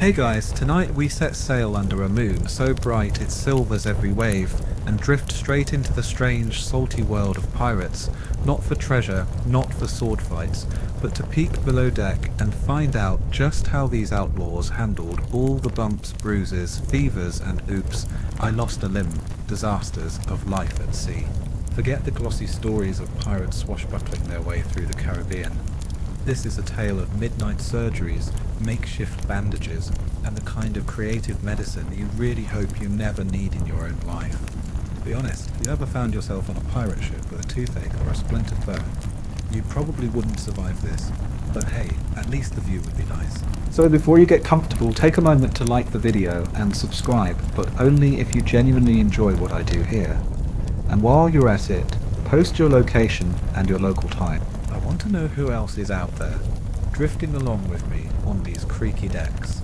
Hey guys, tonight we set sail under a moon so bright it silvers every wave, and drift straight into the strange, salty world of pirates, not for treasure, not for sword fights, but to peek below deck and find out just how these outlaws handled all the bumps, bruises, fevers and oops, I lost a limb, disasters of life at sea. Forget the glossy stories of pirates swashbuckling their way through the Caribbean. This is a tale of midnight surgeries, makeshift bandages, and the kind of creative medicine you really hope you never need in your own life. Be honest, if you ever found yourself on a pirate ship with a toothache or a splintered bone, you probably wouldn't survive this. But hey, at least the view would be nice. So before you get comfortable, take a moment to like the video and subscribe, but only if you genuinely enjoy what I do here. And while you're at it, post your location and your local time. I want to know who else is out there, drifting along with me on these creaky decks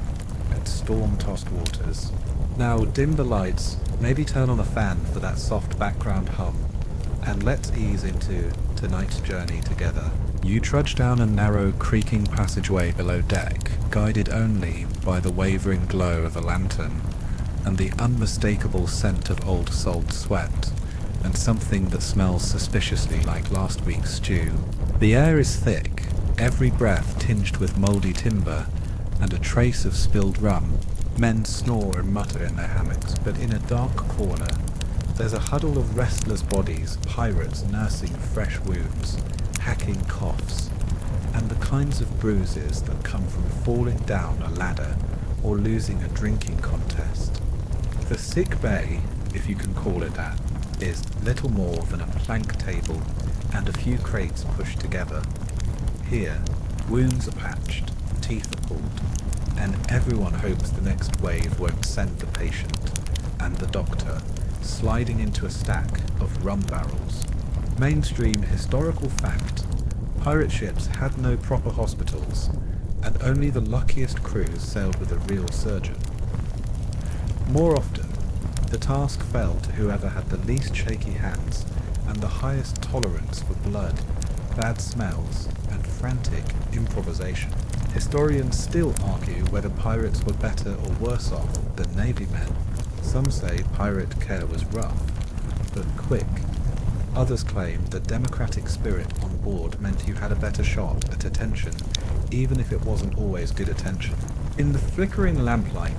and storm-tossed waters. Now dim the lights, maybe turn on a fan for that soft background hum, and let's ease into tonight's journey together. You trudge down a narrow, creaking passageway below deck, guided only by the wavering glow of a lantern, and the unmistakable scent of old salt sweat, and something that smells suspiciously like last week's stew. The air is thick, every breath tinged with mouldy timber, and a trace of spilled rum. Men snore and mutter in their hammocks, but in a dark corner, there's a huddle of restless bodies, pirates nursing fresh wounds, hacking coughs, and the kinds of bruises that come from falling down a ladder or losing a drinking contest. The sick bay, if you can call it that, is little more than a plank table and a few crates pushed together. Here, wounds are patched, teeth are pulled, and everyone hopes the next wave won't send the patient and the doctor sliding into a stack of rum barrels. Mainstream historical fact, pirate ships had no proper hospitals, and only the luckiest crews sailed with a real surgeon. More often, the task fell to whoever had the least shaky hands and the highest tolerance for blood, bad smells, and frantic improvisation. Historians still argue whether pirates were better or worse off than navy men. Some say pirate care was rough, but quick. Others claim the democratic spirit on board meant you had a better shot at attention, even if it wasn't always good attention. In the flickering lamplight,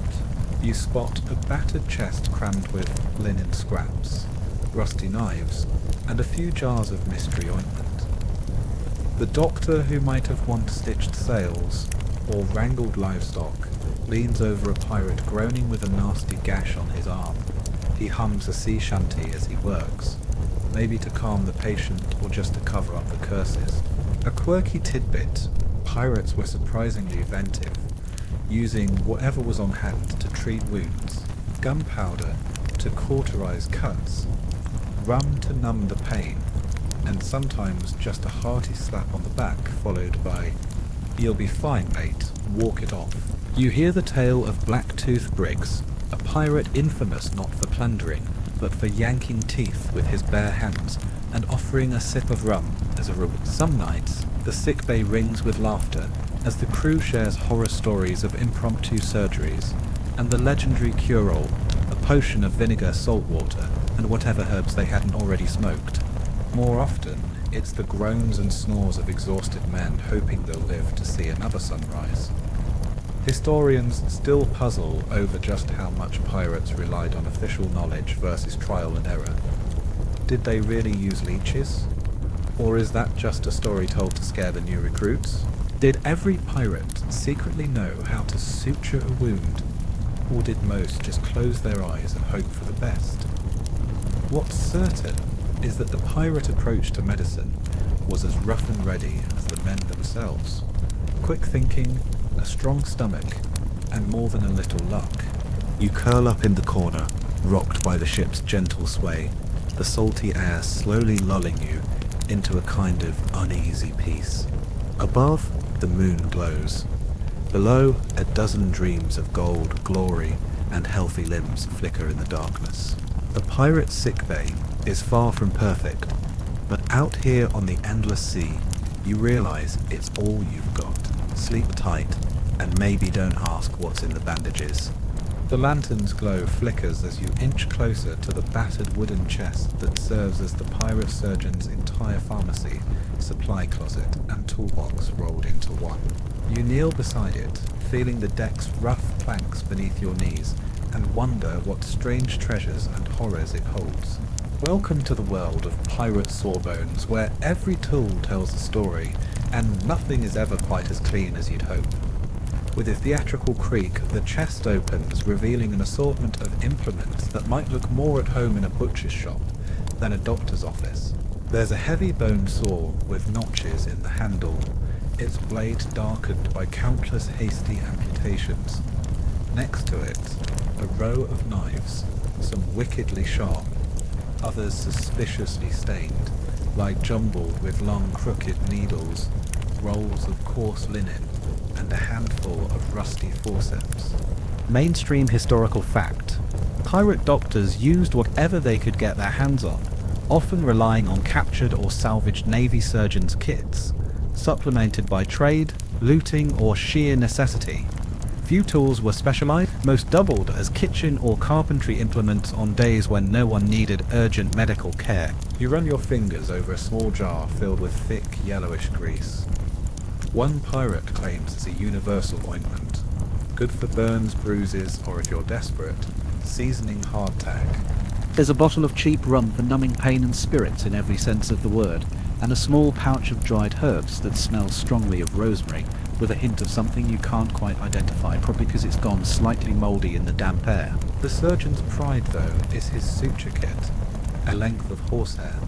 you spot a battered chest crammed with linen scraps, rusty knives, and a few jars of mystery ointment. The doctor, who might have once stitched sails or wrangled livestock, leans over a pirate groaning with a nasty gash on his arm. He hums a sea shanty as he works, maybe to calm the patient or just to cover up the curses. A quirky tidbit, pirates were surprisingly inventive, using whatever was on hand to treat wounds, gunpowder to cauterize cuts, rum to numb the pain, and sometimes just a hearty slap on the back followed by, "You'll be fine, mate, walk it off." You hear the tale of Blacktooth Briggs, a pirate infamous not for plundering, but for yanking teeth with his bare hands and offering a sip of rum as a reward. Some nights, the sick bay rings with laughter as the crew shares horror stories of impromptu surgeries, and the legendary cure-all, a potion of vinegar, salt water, and whatever herbs they hadn't already smoked. More often, it's the groans and snores of exhausted men hoping they'll live to see another sunrise. Historians still puzzle over just how much pirates relied on official knowledge versus trial and error. Did they really use leeches? Or is that just a story told to scare the new recruits? Did every pirate secretly know how to suture a wound? Or did most just close their eyes and hope for the best? What's certain is that the pirate approach to medicine was as rough and ready as the men themselves. Quick thinking, a strong stomach, and more than a little luck. You curl up in the corner, rocked by the ship's gentle sway, the salty air slowly lulling you into a kind of uneasy peace. Above, the moon glows. Below, a dozen dreams of gold, glory, and healthy limbs flicker in the darkness. The pirate's sickbay is far from perfect, but out here on the endless sea, you realize it's all you've got. Sleep tight, and maybe don't ask what's in the bandages. The lantern's glow flickers as you inch closer to the battered wooden chest that serves as the pirate surgeon's entire pharmacy, supply closet, and toolbox rolled into one. You kneel beside it, feeling the deck's rough planks beneath your knees, and wonder what strange treasures and horrors it holds. Welcome to the world of pirate sawbones, where every tool tells a story, and nothing is ever quite as clean as you'd hope. With a theatrical creak, the chest opens, revealing an assortment of implements that might look more at home in a butcher's shop than a doctor's office. There's a heavy bone saw with notches in the handle, its blade darkened by countless hasty amputations. Next to it, a row of knives, some wickedly sharp, others suspiciously stained, lie jumbled with long crooked needles, rolls of coarse linen, and a handful of rusty forceps. Mainstream historical fact. Pirate doctors used whatever they could get their hands on, often relying on captured or salvaged Navy surgeons' kits, supplemented by trade, looting, or sheer necessity. Few tools were specialized, most doubled as kitchen or carpentry implements on days when no one needed urgent medical care. You run your fingers over a small jar filled with thick, yellowish grease. One pirate claims it's a universal ointment, good for burns, bruises, or if you're desperate, seasoning hardtack. There's a bottle of cheap rum for numbing pain and spirits in every sense of the word, and a small pouch of dried herbs that smells strongly of rosemary, with a hint of something you can't quite identify, probably because it's gone slightly mouldy in the damp air. The surgeon's pride, though, is his suture kit, a length of horsehair,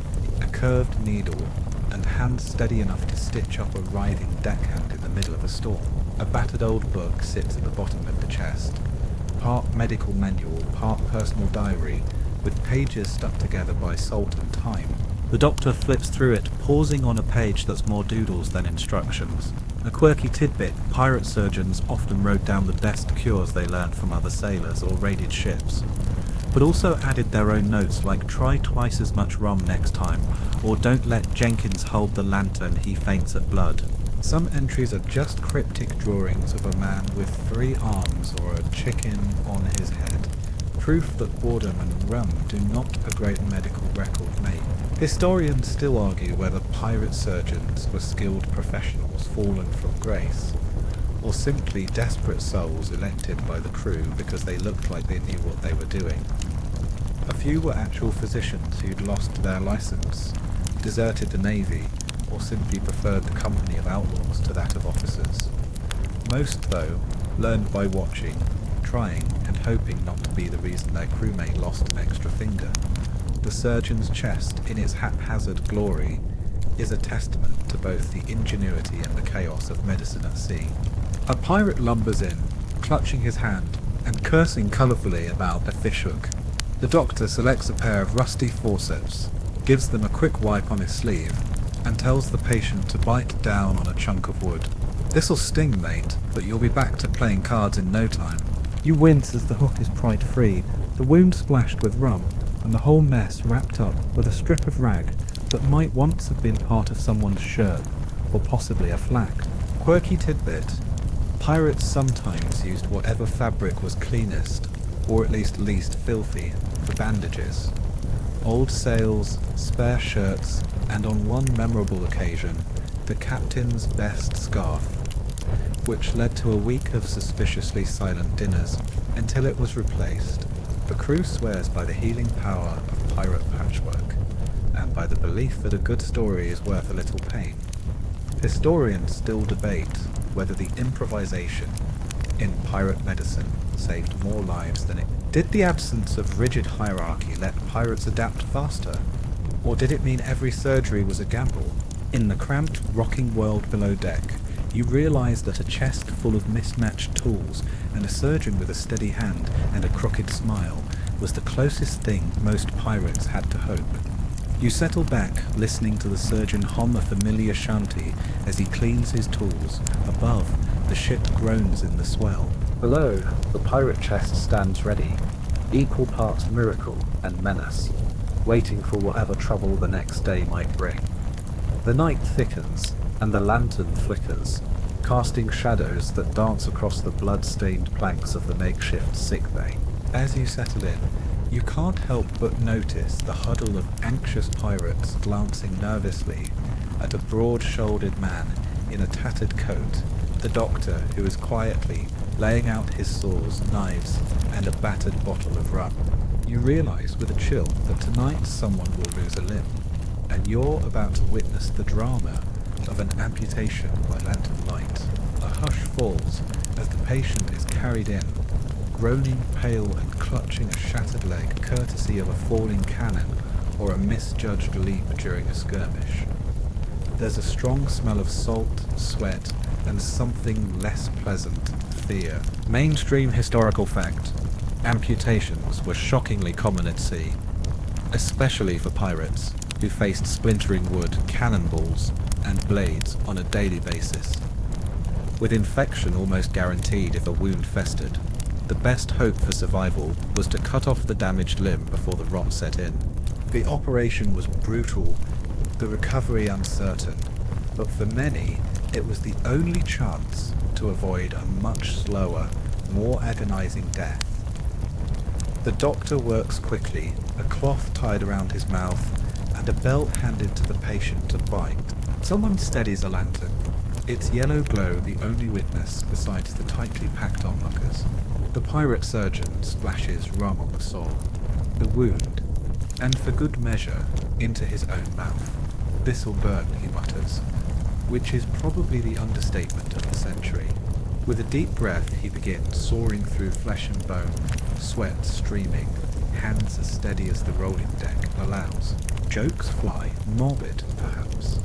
a curved needle, and hands steady enough to stitch up a writhing deckhand in the middle of a storm. A battered old book sits at the bottom of the chest, part medical manual, part personal diary, with pages stuck together by salt and time. The doctor flips through it, pausing on a page that's more doodles than instructions. A quirky tidbit, pirate surgeons often wrote down the best cures they learned from other sailors or raided ships, but also added their own notes like try twice as much rum next time, or don't let Jenkins hold the lantern, he faints at blood. Some entries are just cryptic drawings of a man with 3 arms or a chicken on his head. Proof that boredom and rum do not a great medical record make. Historians still argue whether pirate surgeons were skilled professionals fallen from grace, or simply desperate souls elected by the crew because they looked like they knew what they were doing. A few were actual physicians who'd lost their license, deserted the Navy, or simply preferred the company of outlaws to that of officers. Most, though, learned by watching, trying, and hoping not to be the reason their crewmate lost an extra finger. The surgeon's chest, in its haphazard glory, is a testament to both the ingenuity and the chaos of medicine at sea. A pirate lumbers in, clutching his hand, and cursing colourfully about a fishhook. The doctor selects a pair of rusty forceps, gives them a quick wipe on his sleeve, and tells the patient to bite down on a chunk of wood. "This'll sting, mate, but you'll be back to playing cards in no time." You wince as the hook is pried free, the wound splashed with rum, and the whole mess wrapped up with a strip of rag that might once have been part of someone's shirt, or possibly a flag. Quirky tidbit. Pirates sometimes used whatever fabric was cleanest, or at least least filthy, for bandages. Old sails, spare shirts, and on one memorable occasion, the captain's best scarf, which led to a week of suspiciously silent dinners, until it was replaced. The crew swears by the healing power of pirate patchwork, and by the belief that a good story is worth a little pain. Historians still debate whether the improvisation in pirate medicine saved more lives than it. Did the absence of rigid hierarchy let pirates adapt faster? Or did it mean every surgery was a gamble? In the cramped, rocking world below deck, you realise that a chest full of mismatched tools and a surgeon with a steady hand and a crooked smile was the closest thing most pirates had to hope. You settle back, listening to the surgeon hum a familiar shanty as he cleans his tools. Above, the ship groans in the swell. Below, the pirate chest stands ready, equal parts miracle and menace, waiting for whatever trouble the next day might bring. The night thickens, and the lantern flickers, casting shadows that dance across the blood-stained planks of the makeshift sickbay. As you settle in, you can't help but notice the huddle of anxious pirates glancing nervously at a broad-shouldered man in a tattered coat, the doctor who is quietly laying out his saws, knives, and a battered bottle of rum. You realise with a chill that tonight someone will lose a limb, and you're about to witness the drama of an amputation by lantern light. A hush falls as the patient is carried in, groaning, pale, and clutching a shattered leg courtesy of a falling cannon or a misjudged leap during a skirmish. There's a strong smell of salt, sweat, and something less pleasant, fear. Mainstream historical fact: amputations were shockingly common at sea, especially for pirates who faced splintering wood, cannonballs, and blades on a daily basis. With infection almost guaranteed if a wound festered, the best hope for survival was to cut off the damaged limb before the rot set in. The operation was brutal, the recovery uncertain, but for many it was the only chance to avoid a much slower, more agonizing death. The doctor works quickly, a cloth tied around his mouth, and a belt handed to the patient to bind. Someone steadies a lantern, its yellow glow the only witness besides the tightly packed onlookers. The pirate surgeon splashes rum on the sore, the wound, and for good measure, into his own mouth. "This'll burn," he mutters, which is probably the understatement of the century. With a deep breath he begins soaring through flesh and bone, sweat streaming, hands as steady as the rolling deck allows. Jokes fly, morbid perhaps,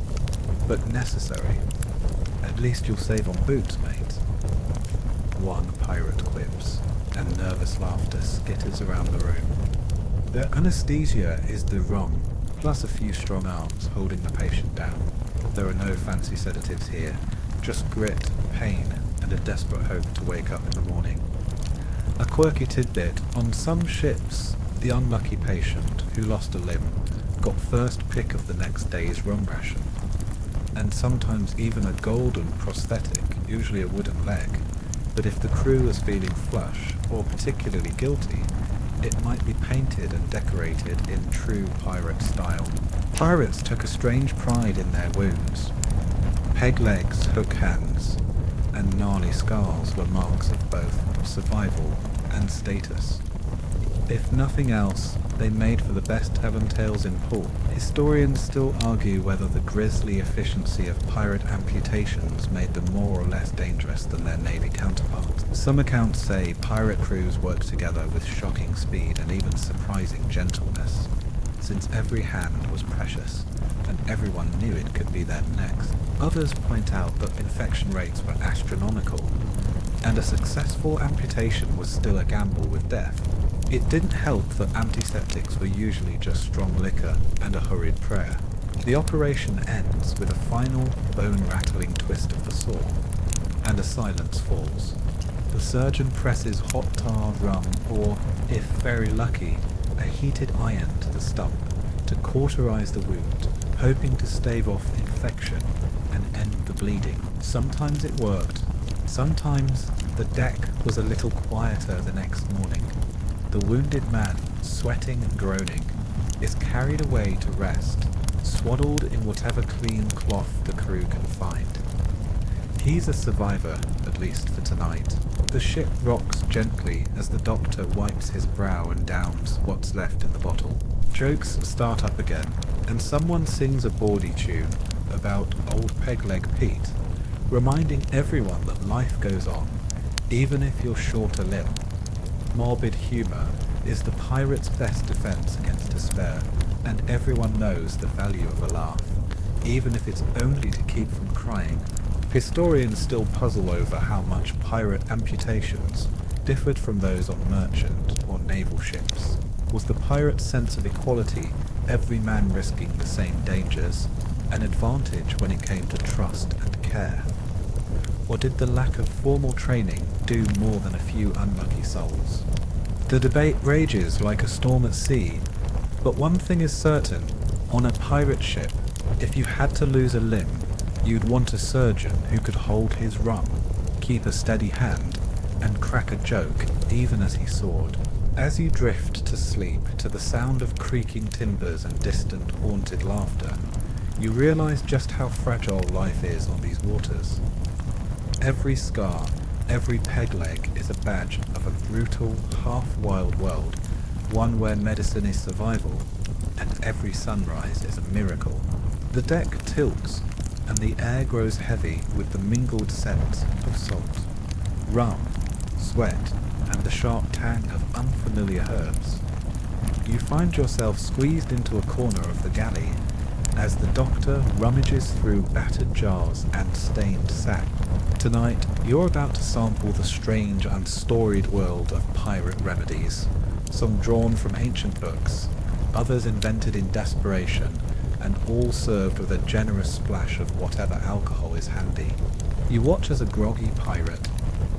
but necessary. "At least you'll save on boots, mate," one pirate quips, and nervous laughter skitters around the room. Their anesthesia is the rum, plus a few strong arms holding the patient down. There are no fancy sedatives here, just grit, pain, and a desperate hope to wake up in the morning. A quirky tidbit: on some ships, the unlucky patient who lost a limb got first pick of the next day's rum ration, and sometimes even a golden prosthetic, usually a wooden leg. But if the crew was feeling flush or particularly guilty, it might be painted and decorated in true pirate style. Pirates took a strange pride in their wounds. Peg legs, hook hands, and gnarly scars were marks of both survival and status. If nothing else, they made for the best taverntales in port. Historians still argue whether the grisly efficiency of pirate amputations made them more or less dangerous than their navy counterparts. Some accounts say pirate crews worked together with shocking speed and even surprising gentleness, since every hand was precious, and everyone knew it could be them next. Others point out that infection rates were astronomical, and a successful amputation was still a gamble with death. It didn't help that antiseptics were usually just strong liquor and a hurried prayer. The operation ends with a final bone-rattling twist of the saw, and a silence falls. The surgeon presses hot tar, rum, or, if very lucky, a heated iron to the stump to cauterize the wound, hoping to stave off infection and end the bleeding. Sometimes it worked. Sometimes the deck was a little quieter the next morning. The wounded man, sweating and groaning, is carried away to rest, swaddled in whatever clean cloth the crew can find. He's a survivor, at least for tonight. The ship rocks gently as the doctor wipes his brow and downs what's left in the bottle. Jokes start up again, and someone sings a bawdy tune about old Pegleg Pete, reminding everyone that life goes on, even if you're short a limb. Morbid humour is the pirate's best defence against despair, and everyone knows the value of a laugh, even if it's only to keep from crying. Historians still puzzle over how much pirate amputations differed from those on merchant or naval ships. Was the pirate's sense of equality, every man risking the same dangers, an advantage when it came to trust and care? Or did the lack of formal training do more than a few unlucky souls? The debate rages like a storm at sea, but one thing is certain: on a pirate ship, if you had to lose a limb, You'd want a surgeon who could hold his rum, keep a steady hand, and crack a joke even as he soared. As you drift to sleep to the sound of creaking timbers and distant haunted laughter, you realize just how fragile life is on these waters. Every scar, every peg leg is a badge of a brutal, half-wild world, one where medicine is survival, and every sunrise is a miracle. The deck tilts, and the air grows heavy with the mingled scents of salt, rum, sweat, and the sharp tang of unfamiliar herbs. You find yourself squeezed into a corner of the galley as the doctor rummages through battered jars and stained sack. Tonight, you're about to sample the strange, unstoried world of pirate remedies, some drawn from ancient books, others invented in desperation, and all served with a generous splash of whatever alcohol is handy. You watch as a groggy pirate,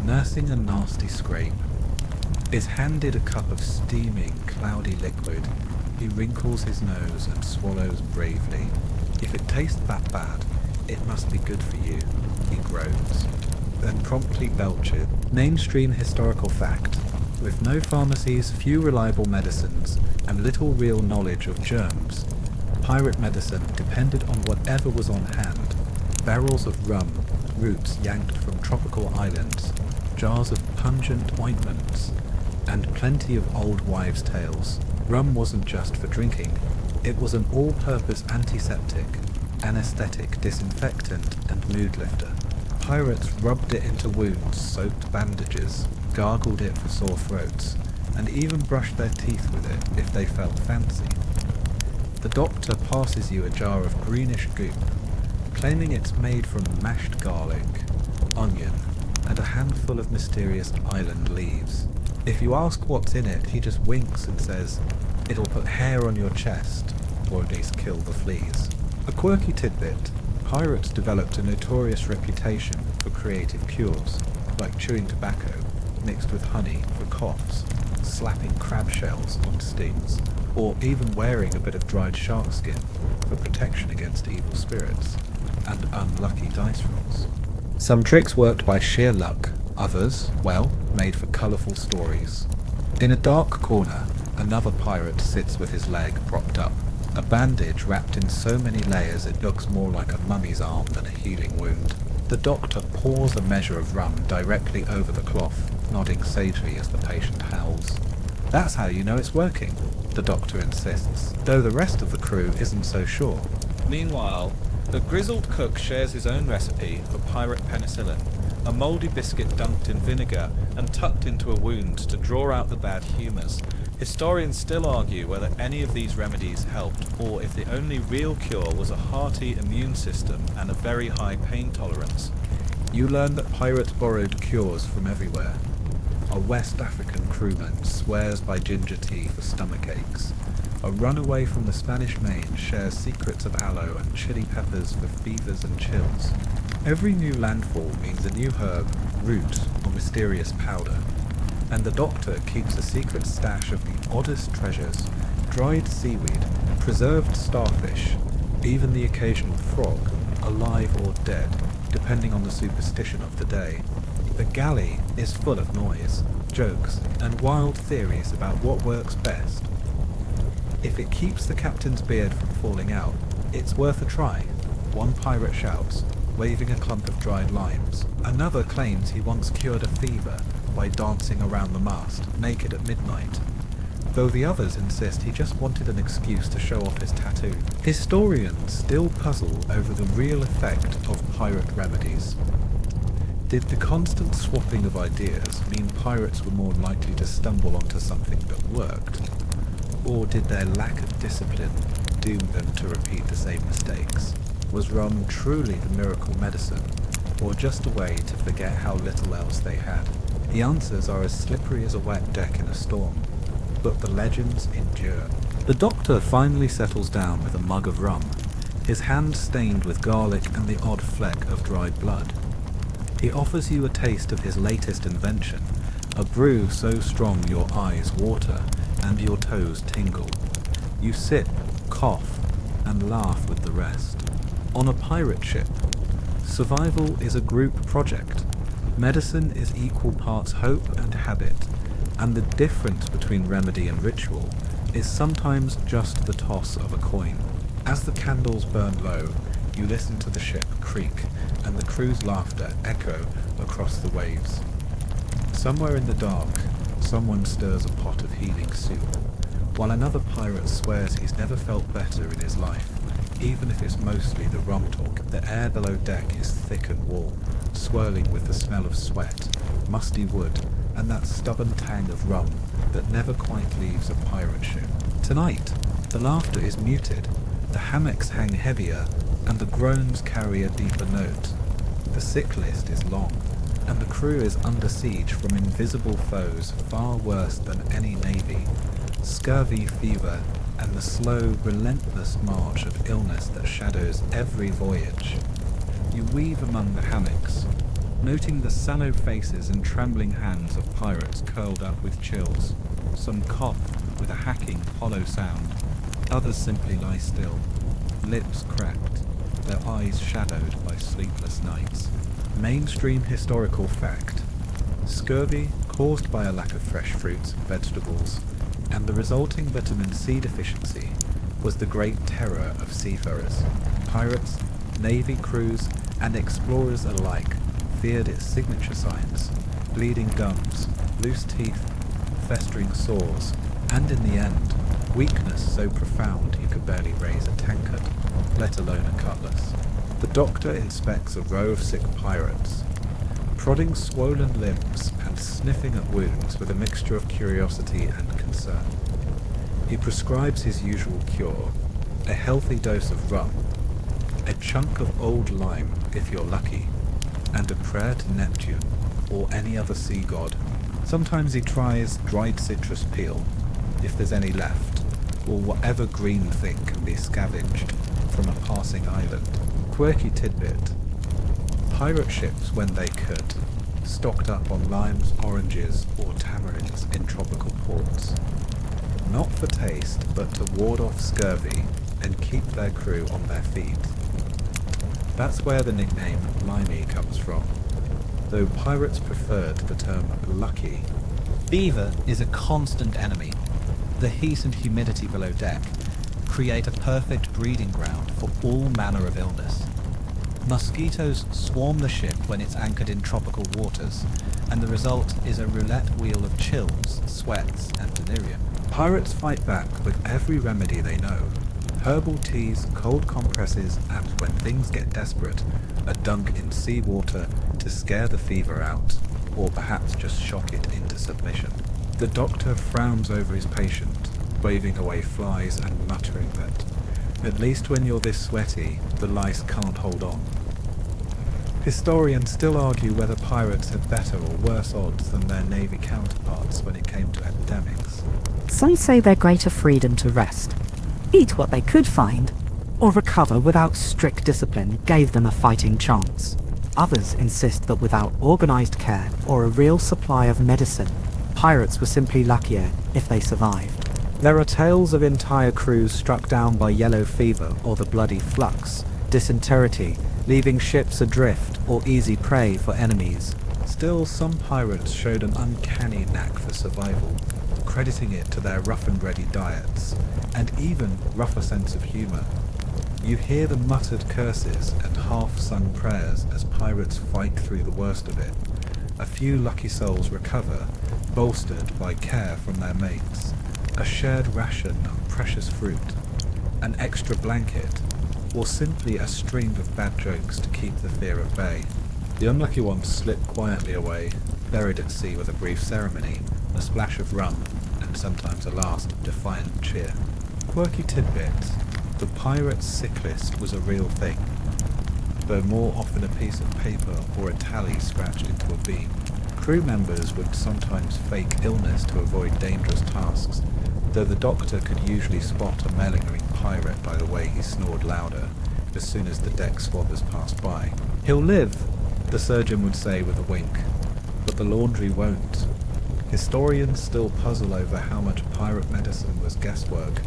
nursing a nasty scrape, is handed a cup of steaming, cloudy liquid. He wrinkles his nose and swallows bravely. If it tastes that bad, it must be good for you, he groans, then promptly belches. Mainstream historical fact. With no pharmacies, few reliable medicines, and little real knowledge of germs, pirate medicine depended on whatever was on hand. Barrels of rum, roots yanked from tropical islands, jars of pungent ointments, and plenty of old wives' tales. Rum wasn't just for drinking, it was an all-purpose antiseptic, anesthetic, disinfectant, and mood lifter. Pirates rubbed it into wounds, soaked bandages, gargled it for sore throats, and even brushed their teeth with it if they felt fancy. The doctor passes you a jar of greenish goop, claiming it's made from mashed garlic, onion, and a handful of mysterious island leaves. If you ask what's in it, he just winks and says, "It'll put hair on your chest, or at least kill the fleas." A quirky tidbit, pirates developed a notorious reputation for creative cures, like chewing tobacco, mixed with honey for coughs, slapping crab shells on stings, or even wearing a bit of dried shark skin for protection against evil spirits, and unlucky dice rolls. Some tricks worked by sheer luck, others, well, made for colourful stories. In a dark corner, another pirate sits with his leg propped up, a bandage wrapped in so many layers it looks more like a mummy's arm than a healing wound. The doctor pours a measure of rum directly over the cloth, nodding sagely as the patient howls. "That's how you know it's working," the doctor insists, though the rest of the crew isn't so sure. Meanwhile, the grizzled cook shares his own recipe for pirate penicillin, a mouldy biscuit dunked in vinegar and tucked into a wound to draw out the bad humours. Historians still argue whether any of these remedies helped, or if the only real cure was a hearty immune system and a very high pain tolerance. You learn that pirates borrowed cures from everywhere. A West African crewman swears by ginger tea for stomach aches. A runaway from the Spanish Main shares secrets of aloe and chili peppers for fevers and chills. Every new landfall means a new herb, root, or mysterious powder, and the doctor keeps a secret stash of the oddest treasures, dried seaweed, preserved starfish, even the occasional frog, alive or dead, depending on the superstition of the day. The galley is full of noise, jokes, and wild theories about what works best. If it keeps the captain's beard from falling out, it's worth a try, one pirate shouts, waving a clump of dried limes. Another claims he once cured a fever by dancing around the mast, naked at midnight, though the others insist he just wanted an excuse to show off his tattoo. Historians still puzzle over the real effect of pirate remedies. Did the constant swapping of ideas mean pirates were more likely to stumble onto something that worked? Or did their lack of discipline doom them to repeat the same mistakes? Was rum truly the miracle medicine, or just a way to forget how little else they had? The answers are as slippery as a wet deck in a storm, but the legends endure. The doctor finally settles down with a mug of rum, his hand stained with garlic and the odd fleck of dried blood. He offers you a taste of his latest invention, a brew so strong your eyes water and your toes tingle. You sip, cough, and laugh with the rest. On a pirate ship, Survival is a group project. Medicine is equal parts hope and habit, and the difference between remedy and ritual is sometimes just the toss of a coin. As the candles burn low, you listen to the ship creak and the crew's laughter echo across the waves. Somewhere in the dark, someone stirs a pot of healing soup, while another pirate swears he's never felt better in his life, even if it's mostly the rum talk. The air below deck is thick and warm, swirling with the smell of sweat, musty wood, and that stubborn tang of rum that never quite leaves a pirate ship. Tonight, the laughter is muted, the hammocks hang heavier, and the groans carry a deeper note. The sick list is long, and the crew is under siege from invisible foes far worse than any navy. Scurvy, fever, and the slow, relentless march of illness that shadows every voyage. You weave among the hammocks, noting the sallow faces and trembling hands of pirates curled up with chills. Some cough with a hacking, hollow sound. Others simply lie still, lips cracked, their eyes shadowed by sleepless nights. Mainstream historical fact. Scurvy, caused by a lack of fresh fruits and vegetables, and the resulting vitamin C deficiency, was the great terror of seafarers. Pirates, navy crews, and explorers alike feared its signature signs: bleeding gums, loose teeth, festering sores, and in the end, weakness so profound you could barely raise a tankard, let alone a cutlass. The doctor inspects a row of sick pirates, prodding swollen limbs and sniffing at wounds with a mixture of curiosity and concern. He prescribes his usual cure, a healthy dose of rum, a chunk of old lime if you're lucky, and a prayer to Neptune or any other sea god. Sometimes he tries dried citrus peel, if there's any left, or whatever green thing can be scavenged from a passing island. Quirky tidbit. Pirate ships, when they could, stocked up on limes, oranges, or tamarinds in tropical ports. Not for taste, but to ward off scurvy and keep their crew on their feet. That's where the nickname Limey comes from, though pirates preferred the term lucky. Fever is a constant enemy. The heat and humidity below deck create a perfect breeding ground for all manner of illness. Mosquitoes swarm the ship when it's anchored in tropical waters, and the result is a roulette wheel of chills, sweats, and delirium. Pirates fight back with every remedy they know. Herbal teas, cold compresses, and when things get desperate, a dunk in seawater to scare the fever out, or perhaps just shock it into submission. The doctor frowns over his patient, waving away flies and muttering that, at least when you're this sweaty, the lice can't hold on. Historians still argue whether pirates had better or worse odds than their navy counterparts when it came to epidemics. Some say their greater freedom to rest, eat what they could find, or recover without strict discipline gave them a fighting chance. Others insist that without organised care or a real supply of medicine, pirates were simply luckier if they survived. There are tales of entire crews struck down by yellow fever or the bloody flux, dysentery, leaving ships adrift or easy prey for enemies. Still, some pirates showed an uncanny knack for survival, crediting it to their rough and ready diets, and even rougher sense of humour. You hear the muttered curses and half-sung prayers as pirates fight through the worst of it. A few lucky souls recover, bolstered by care from their mates, a shared ration of precious fruit, an extra blanket, or simply a string of bad jokes to keep the fear at bay. The unlucky ones slip quietly away, buried at sea with a brief ceremony, a splash of rum, and sometimes a last defiant cheer. Quirky tidbit: the pirate's sick list was a real thing, though more often a piece of paper or a tally scratched into a beam. Crew members would sometimes fake illness to avoid dangerous tasks, though the doctor could usually spot a malingering pirate by the way he snored louder as soon as the deck swabbers passed by. "He'll live," the surgeon would say with a wink, but the laundry won't. Historians still puzzle over how much pirate medicine was guesswork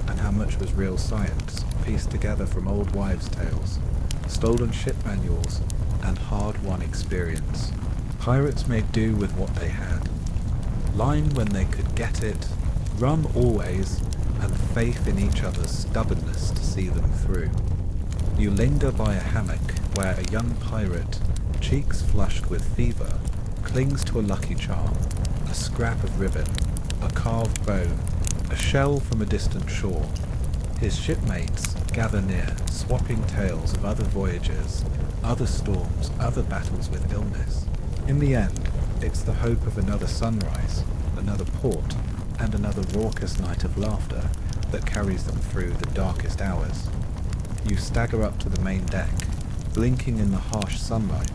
and how much was real science, pieced together from old wives' tales. stolen ship manuals, and hard-won experience. Pirates made do with what they had. Line when they could get it, rum always, and faith in each other's stubbornness to see them through. You linger by a hammock where a young pirate, cheeks flushed with fever, clings to a lucky charm, a scrap of ribbon, a carved bone, a shell from a distant shore. His shipmates gather near, swapping tales of other voyages, other storms, other battles with illness. In the end, it's the hope of another sunrise, another port, and another raucous night of laughter that carries them through the darkest hours. You stagger up to the main deck, blinking in the harsh sunlight,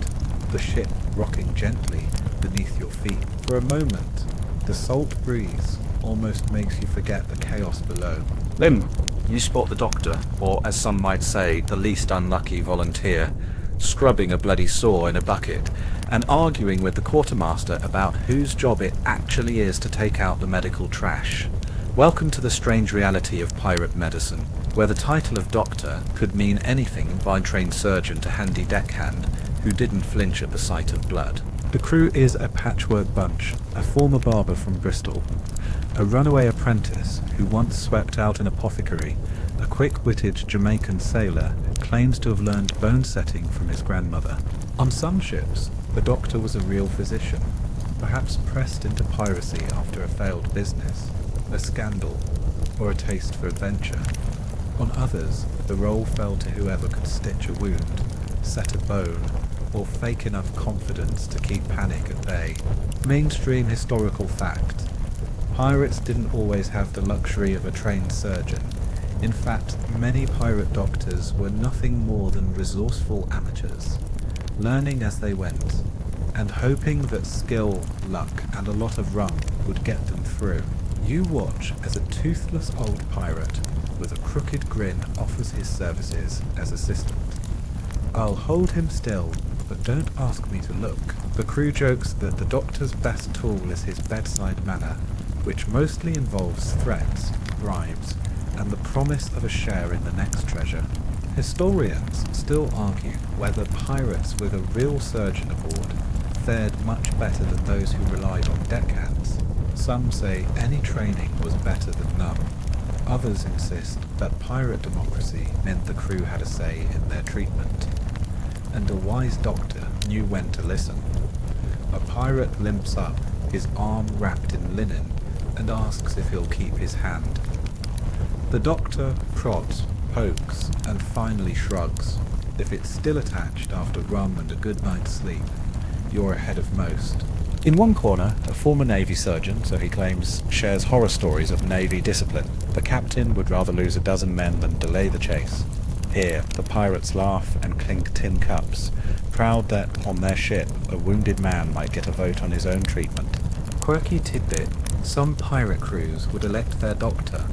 the ship rocking gently beneath your feet. For a moment, the salt breeze almost makes you forget the chaos below. Lim, you spot the doctor, or as some might say, the least unlucky volunteer, scrubbing a bloody sore in a bucket, and arguing with the quartermaster about whose job it actually is to take out the medical trash. Welcome to the strange reality of pirate medicine, where the title of doctor could mean anything by trained surgeon to handy deckhand who didn't flinch at the sight of blood. The crew is a patchwork bunch, a former barber from Bristol, a runaway apprentice who once swept out an apothecary, a quick-witted Jamaican sailor claims to have learned bone setting from his grandmother. On some ships, the doctor was a real physician, perhaps pressed into piracy after a failed business, a scandal, or a taste for adventure. On others, the role fell to whoever could stitch a wound, set a bone, or fake enough confidence to keep panic at bay. Mainstream historical fact: pirates didn't always have the luxury of a trained surgeon. In fact, many pirate doctors were nothing more than resourceful amateurs, learning as they went, and hoping that skill, luck, and a lot of rum would get them through. You watch as a toothless old pirate with a crooked grin offers his services as assistant. I'll hold him still, but don't ask me to look. The crew jokes that the doctor's best tool is his bedside manner, which mostly involves threats, bribes, and the promise of a share in the next treasure. Historians still argue whether pirates with a real surgeon aboard fared much better than those who relied on deckhands. Some say any training was better than none. Others insist that pirate democracy meant the crew had a say in their treatment. And a wise doctor knew when to listen. A pirate limps up, his arm wrapped in linen, and asks if he'll keep his hand. The doctor prods, pokes, and finally shrugs. If it's still attached after rum and a good night's sleep, you're ahead of most. In one corner, a former Navy surgeon, so he claims, shares horror stories of Navy discipline. The captain would rather lose a dozen men than delay the chase. Here, the pirates laugh and clink tin cups, proud that, on their ship, a wounded man might get a vote on his own treatment. Quirky tidbit: some pirate crews would elect their doctor,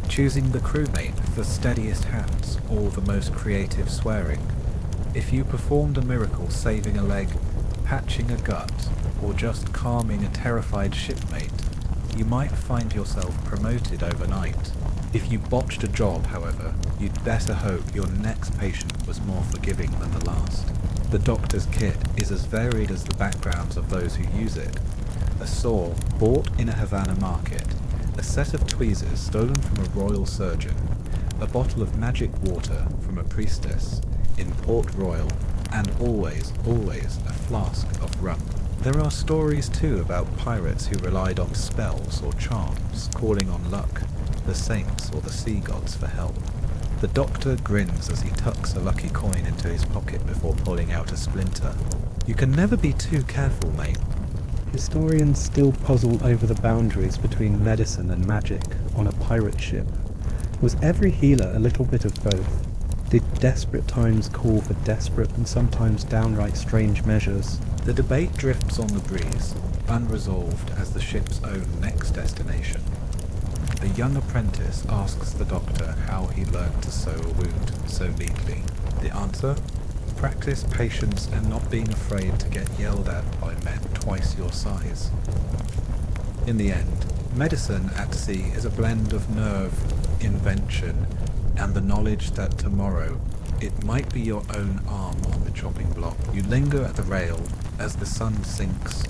choosing the crewmate for steadiest hands or the most creative swearing. If you performed a miracle saving a leg, patching a gut, or just calming a terrified shipmate, you might find yourself promoted overnight. If you botched a job, however, you'd better hope your next patient was more forgiving than the last. The doctor's kit is as varied as the backgrounds of those who use it. A saw bought in a Havana market, a set of tweezers stolen from a royal surgeon, a bottle of magic water from a priestess in Port Royal, and always a flask of rum. There are stories too about pirates who relied on spells or charms, calling on luck, the saints or the sea gods for help. The doctor grins as he tucks a lucky coin into his pocket before pulling out a splinter. You can never be too careful, mate. Historians still puzzle over the boundaries between medicine and magic on a pirate ship. Was every healer a little bit of both? Did desperate times call for desperate and sometimes downright strange measures? The debate drifts on the breeze, unresolved as the ship's own next destination. A young apprentice asks the doctor how he learned to sew a wound so neatly. The answer? Practice patience and not being afraid to get yelled at by men twice your size. In the end, medicine at sea is a blend of nerve, invention, and the knowledge that tomorrow It might be your own arm on the chopping block. You linger at the rail as the sun sinks,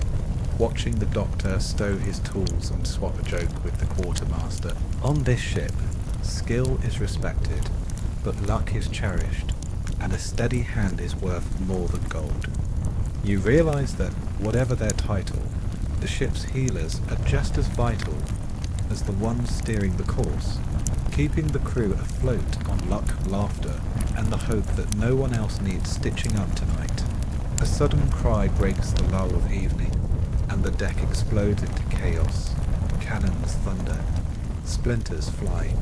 watching the doctor stow his tools and swap a joke with the quartermaster. On this ship, skill is respected, but luck is cherished, and a steady hand is worth more than gold. You realise that, whatever their title, the ship's healers are just as vital as the ones steering the course, keeping the crew afloat on luck, laughter, and the hope that no one else needs stitching up tonight. A sudden cry breaks the lull of evening, and the deck explodes into chaos. Cannons thunder, splinters fly,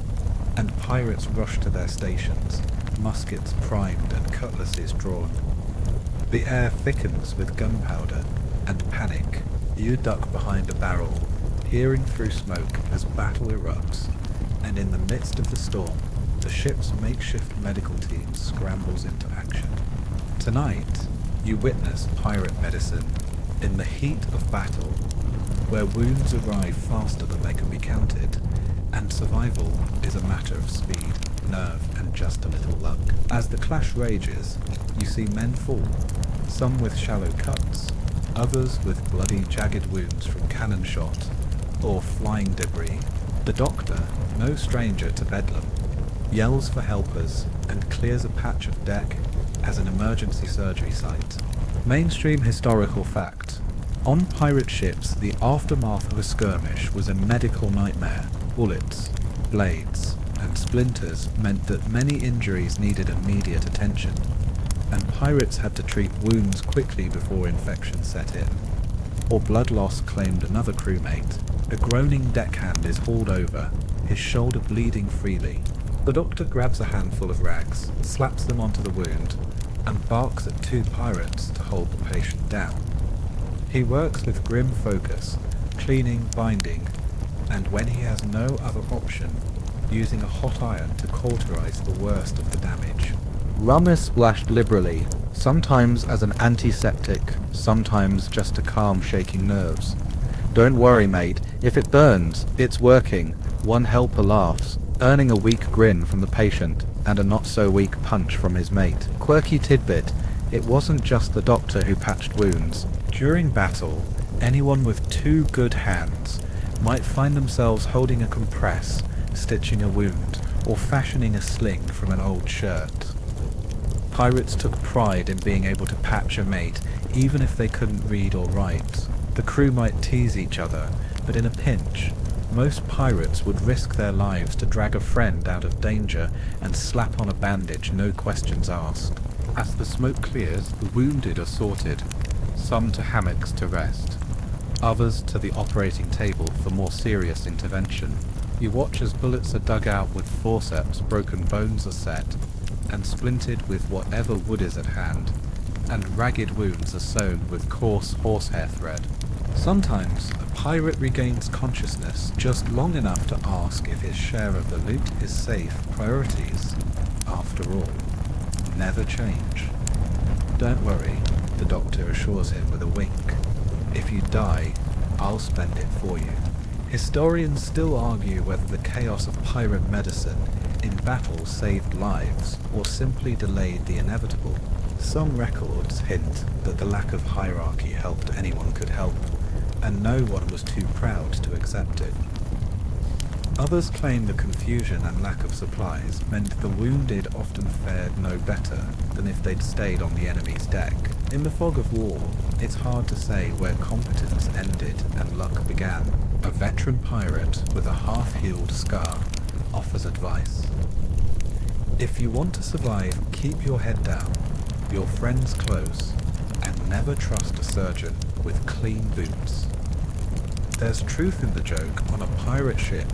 and pirates rush to their stations, muskets primed and cutlasses drawn. The air thickens with gunpowder and panic. You duck behind a barrel, peering through smoke as battle erupts, and in the midst of the storm, the ship's makeshift medical team scrambles into action. Tonight, you witness pirate medicine in the heat of battle, where wounds arrive faster than they can be counted, and survival is a matter of speed, nerve, and just a little luck. As the clash rages, you see men fall, some with shallow cuts, others with bloody, jagged wounds from cannon shot or flying debris. The doctor, no stranger to bedlam, yells for helpers and clears a patch of deck as an emergency surgery site. Mainstream historical fact. On pirate ships, the aftermath of a skirmish was a medical nightmare. Bullets, blades, and splinters meant that many injuries needed immediate attention, and pirates had to treat wounds quickly before infection set in, or blood loss claimed another crewmate. A groaning deckhand is hauled over, his shoulder bleeding freely. The doctor grabs a handful of rags, slaps them onto the wound, and barks at two pirates to hold the patient down. He works with grim focus, cleaning, binding, and when he has no other option, using a hot iron to cauterize the worst of the damage. Rum is splashed liberally, sometimes as an antiseptic, sometimes just to calm shaking nerves. Don't worry, mate, if it burns, it's working. One helper laughs, earning a weak grin from the patient and a not-so-weak punch from his mate. Quirky tidbit, it wasn't just the doctor who patched wounds. During battle, anyone with two good hands might find themselves holding a compress, stitching a wound, or fashioning a sling from an old shirt. Pirates took pride in being able to patch a mate, even if they couldn't read or write. The crew might tease each other, but in a pinch, most pirates would risk their lives to drag a friend out of danger and slap on a bandage, no questions asked. As the smoke clears, the wounded are sorted, some to hammocks to rest, others to the operating table for more serious intervention. You watch as bullets are dug out with forceps, broken bones are set, and splintered with whatever wood is at hand, and ragged wounds are sewn with coarse horsehair thread. Sometimes a pirate regains consciousness just long enough to ask if his share of the loot is safe. Priorities, after all, never change. Don't worry, the doctor assures him with a wink. If you die, I'll spend it for you. Historians still argue whether the chaos of pirate medicine in battle saved lives or simply delayed the inevitable. Some records hint that the lack of hierarchy helped anyone could help, and no one was too proud to accept it. Others claim the confusion and lack of supplies meant the wounded often fared no better than if they'd stayed on the enemy's deck. In the fog of war, it's hard to say where competence ended and luck began. A veteran pirate with a half-healed scar offers advice. If you want to survive, keep your head down, your friends close, and never trust a surgeon with clean boots. There's truth in the joke. On a pirate ship,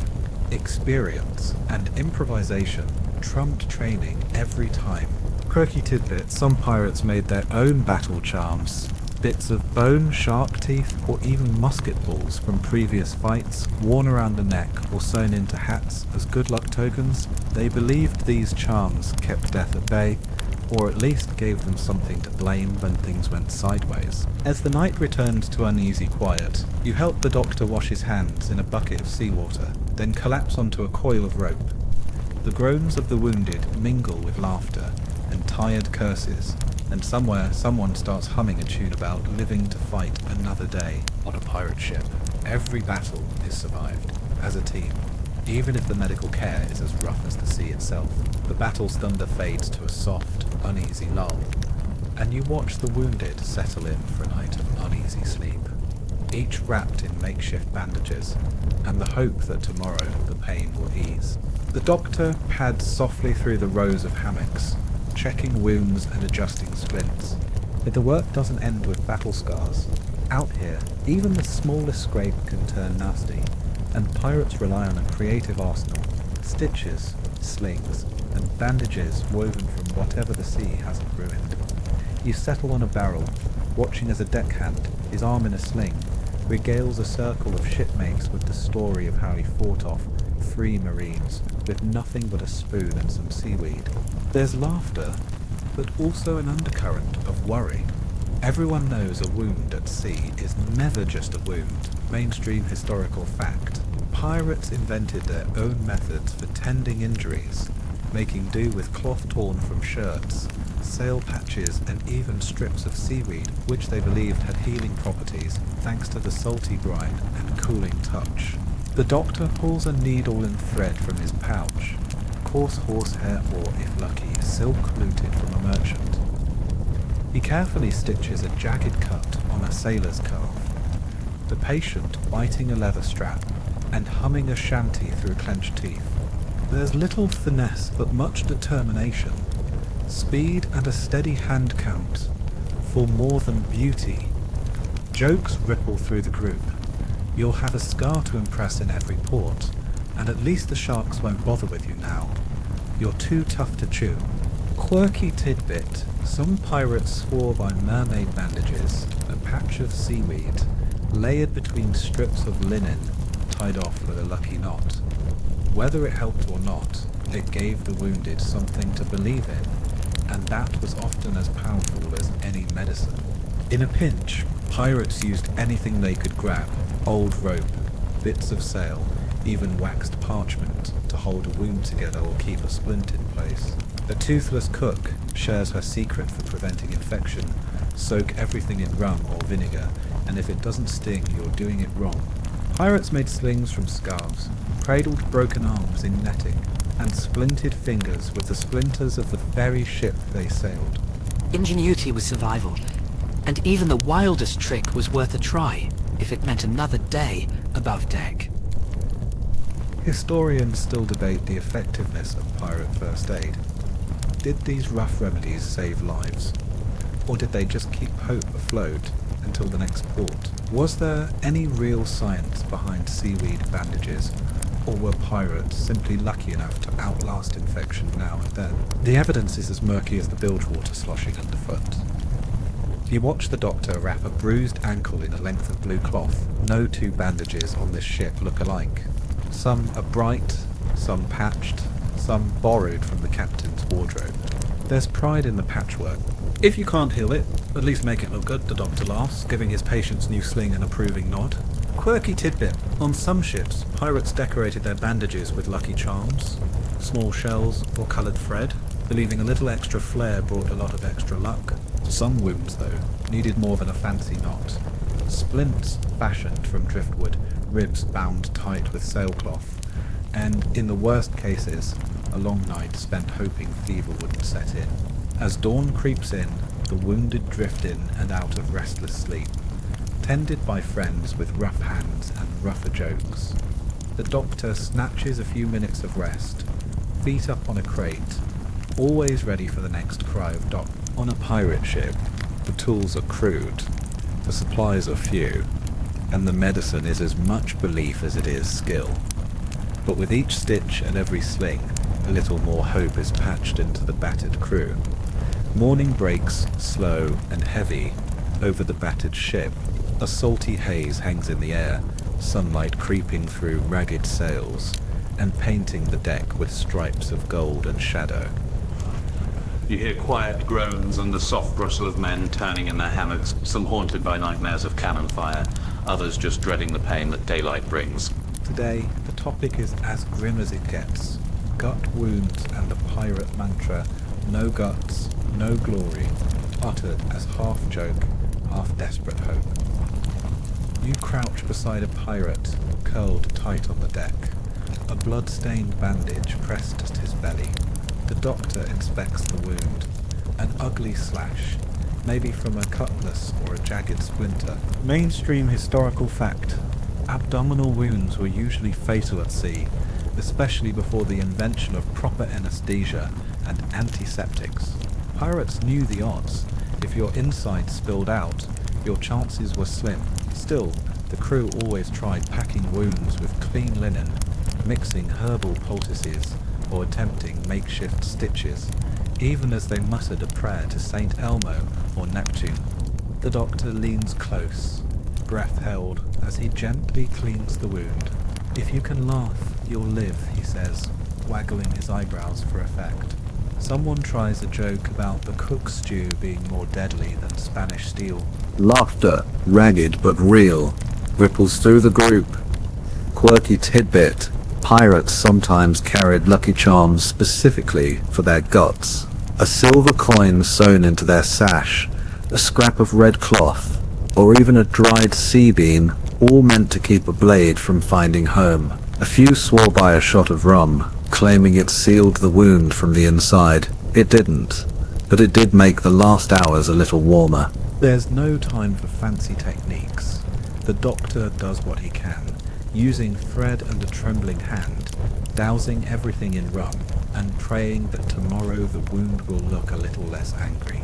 experience and improvisation trumped training every time. Quirky tidbit, some pirates made their own battle charms. Bits of bone, shark teeth, or even musket balls from previous fights, worn around the neck or sewn into hats as good luck tokens. They believed these charms kept death at bay, or at least gave them something to blame when things went sideways. As the night returned to uneasy quiet, you help the doctor wash his hands in a bucket of seawater, then collapse onto a coil of rope. The groans of the wounded mingle with laughter, and tired curses, and somewhere someone starts humming a tune about living to fight another day on a pirate ship. Every battle is survived, as a team, even if the medical care is as rough as the sea itself. The battle's thunder fades to a soft, uneasy lull, and you watch the wounded settle in for a night of uneasy sleep, each wrapped in makeshift bandages, and the hope that tomorrow the pain will ease. The doctor pads softly through the rows of hammocks, checking wounds and adjusting splints. But the work doesn't end with battle scars. Out here, even the smallest scrape can turn nasty, and pirates rely on a creative arsenal: stitches, slings, and bandages woven from whatever the sea hasn't ruined. You settle on a barrel, watching as a deckhand, his arm in a sling, regales a circle of shipmates with the story of how he fought off 3 Marines with nothing but a spoon and some seaweed. There's laughter, but also an undercurrent of worry. Everyone knows a wound at sea is never just a wound. Mainstream historical fact. Pirates invented their own methods for tending injuries, making do with cloth torn from shirts, sail patches, and even strips of seaweed, which they believed had healing properties thanks to the salty brine and cooling touch. The doctor pulls a needle and thread from his pouch, coarse horsehair or, if lucky, silk looted from a merchant. He carefully stitches a jagged cut on a sailor's calf, the patient biting a leather strap and humming a shanty through clenched teeth. There's little finesse but much determination, speed and a steady hand count for more than beauty. Jokes ripple through the group. You'll have a scar to impress in every port, and at least the sharks won't bother with you now. You're too tough to chew. Quirky tidbit: some pirates swore by mermaid bandages, a patch of seaweed, layered between strips of linen, tied off with a lucky knot. Whether it helped or not, it gave the wounded something to believe in, and that was often as powerful as any medicine. In a pinch, pirates used anything they could grab: old rope, bits of sail, even waxed parchment to hold a wound together or keep a splint in place. A toothless cook shares her secret for preventing infection: soak everything in rum or vinegar, and if it doesn't sting, you're doing it wrong. Pirates made slings from scarves, cradled broken arms in netting, and splinted fingers with the splinters of the very ship they sailed. Ingenuity was survival, and even the wildest trick was worth a try if it meant another day above deck. Historians still debate the effectiveness of pirate first aid. Did these rough remedies save lives? Or did they just keep hope afloat until the next port? Was there any real science behind seaweed bandages, or were pirates simply lucky enough to outlast infection now and then? The evidence is as murky as the bilge water sloshing underfoot. You watch the doctor wrap a bruised ankle in a length of blue cloth. No 2 bandages on this ship look alike. Some are bright, some patched, some borrowed from the captain's wardrobe. There's pride in the patchwork. If you can't heal it, at least make it look good, the doctor laughs, giving his patient's new sling an approving nod. Quirky tidbit: on some ships, pirates decorated their bandages with lucky charms, small shells or coloured thread, believing a little extra flair brought a lot of extra luck. Some wounds, though, needed more than a fancy knot. Splints fashioned from driftwood, ribs bound tight with sailcloth, and, in the worst cases, a long night spent hoping fever wouldn't set in. As dawn creeps in, the wounded drift in and out of restless sleep, tended by friends with rough hands and rougher jokes. The doctor snatches a few minutes of rest, feet up on a crate, always ready for the next cry of doc. On a pirate ship, the tools are crude, the supplies are few, and the medicine is as much belief as it is skill. But with each stitch and every sling, a little more hope is patched into the battered crew. Morning breaks, slow and heavy, over the battered ship. A salty haze hangs in the air, sunlight creeping through ragged sails, and painting the deck with stripes of gold and shadow. You hear quiet groans and the soft rustle of men turning in their hammocks, some haunted by nightmares of cannon fire, others just dreading the pain that daylight brings. Today, the topic is as grim as it gets: gut wounds and the pirate mantra: no guts, no glory, uttered as half joke, half desperate hope. You crouch beside a pirate, curled tight on the deck, a blood-stained bandage pressed to his belly. The doctor inspects the wound, an ugly slash, maybe from a cutlass or a jagged splinter. Mainstream historical fact: abdominal wounds were usually fatal at sea, especially before the invention of proper anesthesia and antiseptics. Pirates knew the odds. If your insides spilled out, your chances were slim. Still, the crew always tried packing wounds with clean linen, mixing herbal poultices, or attempting makeshift stitches, even as they muttered a prayer to Saint Elmo or Neptune. The doctor leans close, breath held, as he gently cleans the wound. "If you can laugh, you'll live," he says, waggling his eyebrows for effect. Someone tries a joke about the cook stew being more deadly than Spanish steel. Laughter, ragged but real, ripples through the group. Quirky tidbit: pirates sometimes carried Lucky Charms specifically for their guts. A silver coin sewn into their sash, a scrap of red cloth, or even a dried sea bean, all meant to keep a blade from finding home. A few swore by a shot of rum, claiming it sealed the wound from the inside. It didn't, but it did make the last hours a little warmer. There's no time for fancy techniques. The doctor does what he can, using thread and a trembling hand, dousing everything in rum, and praying that tomorrow the wound will look a little less angry.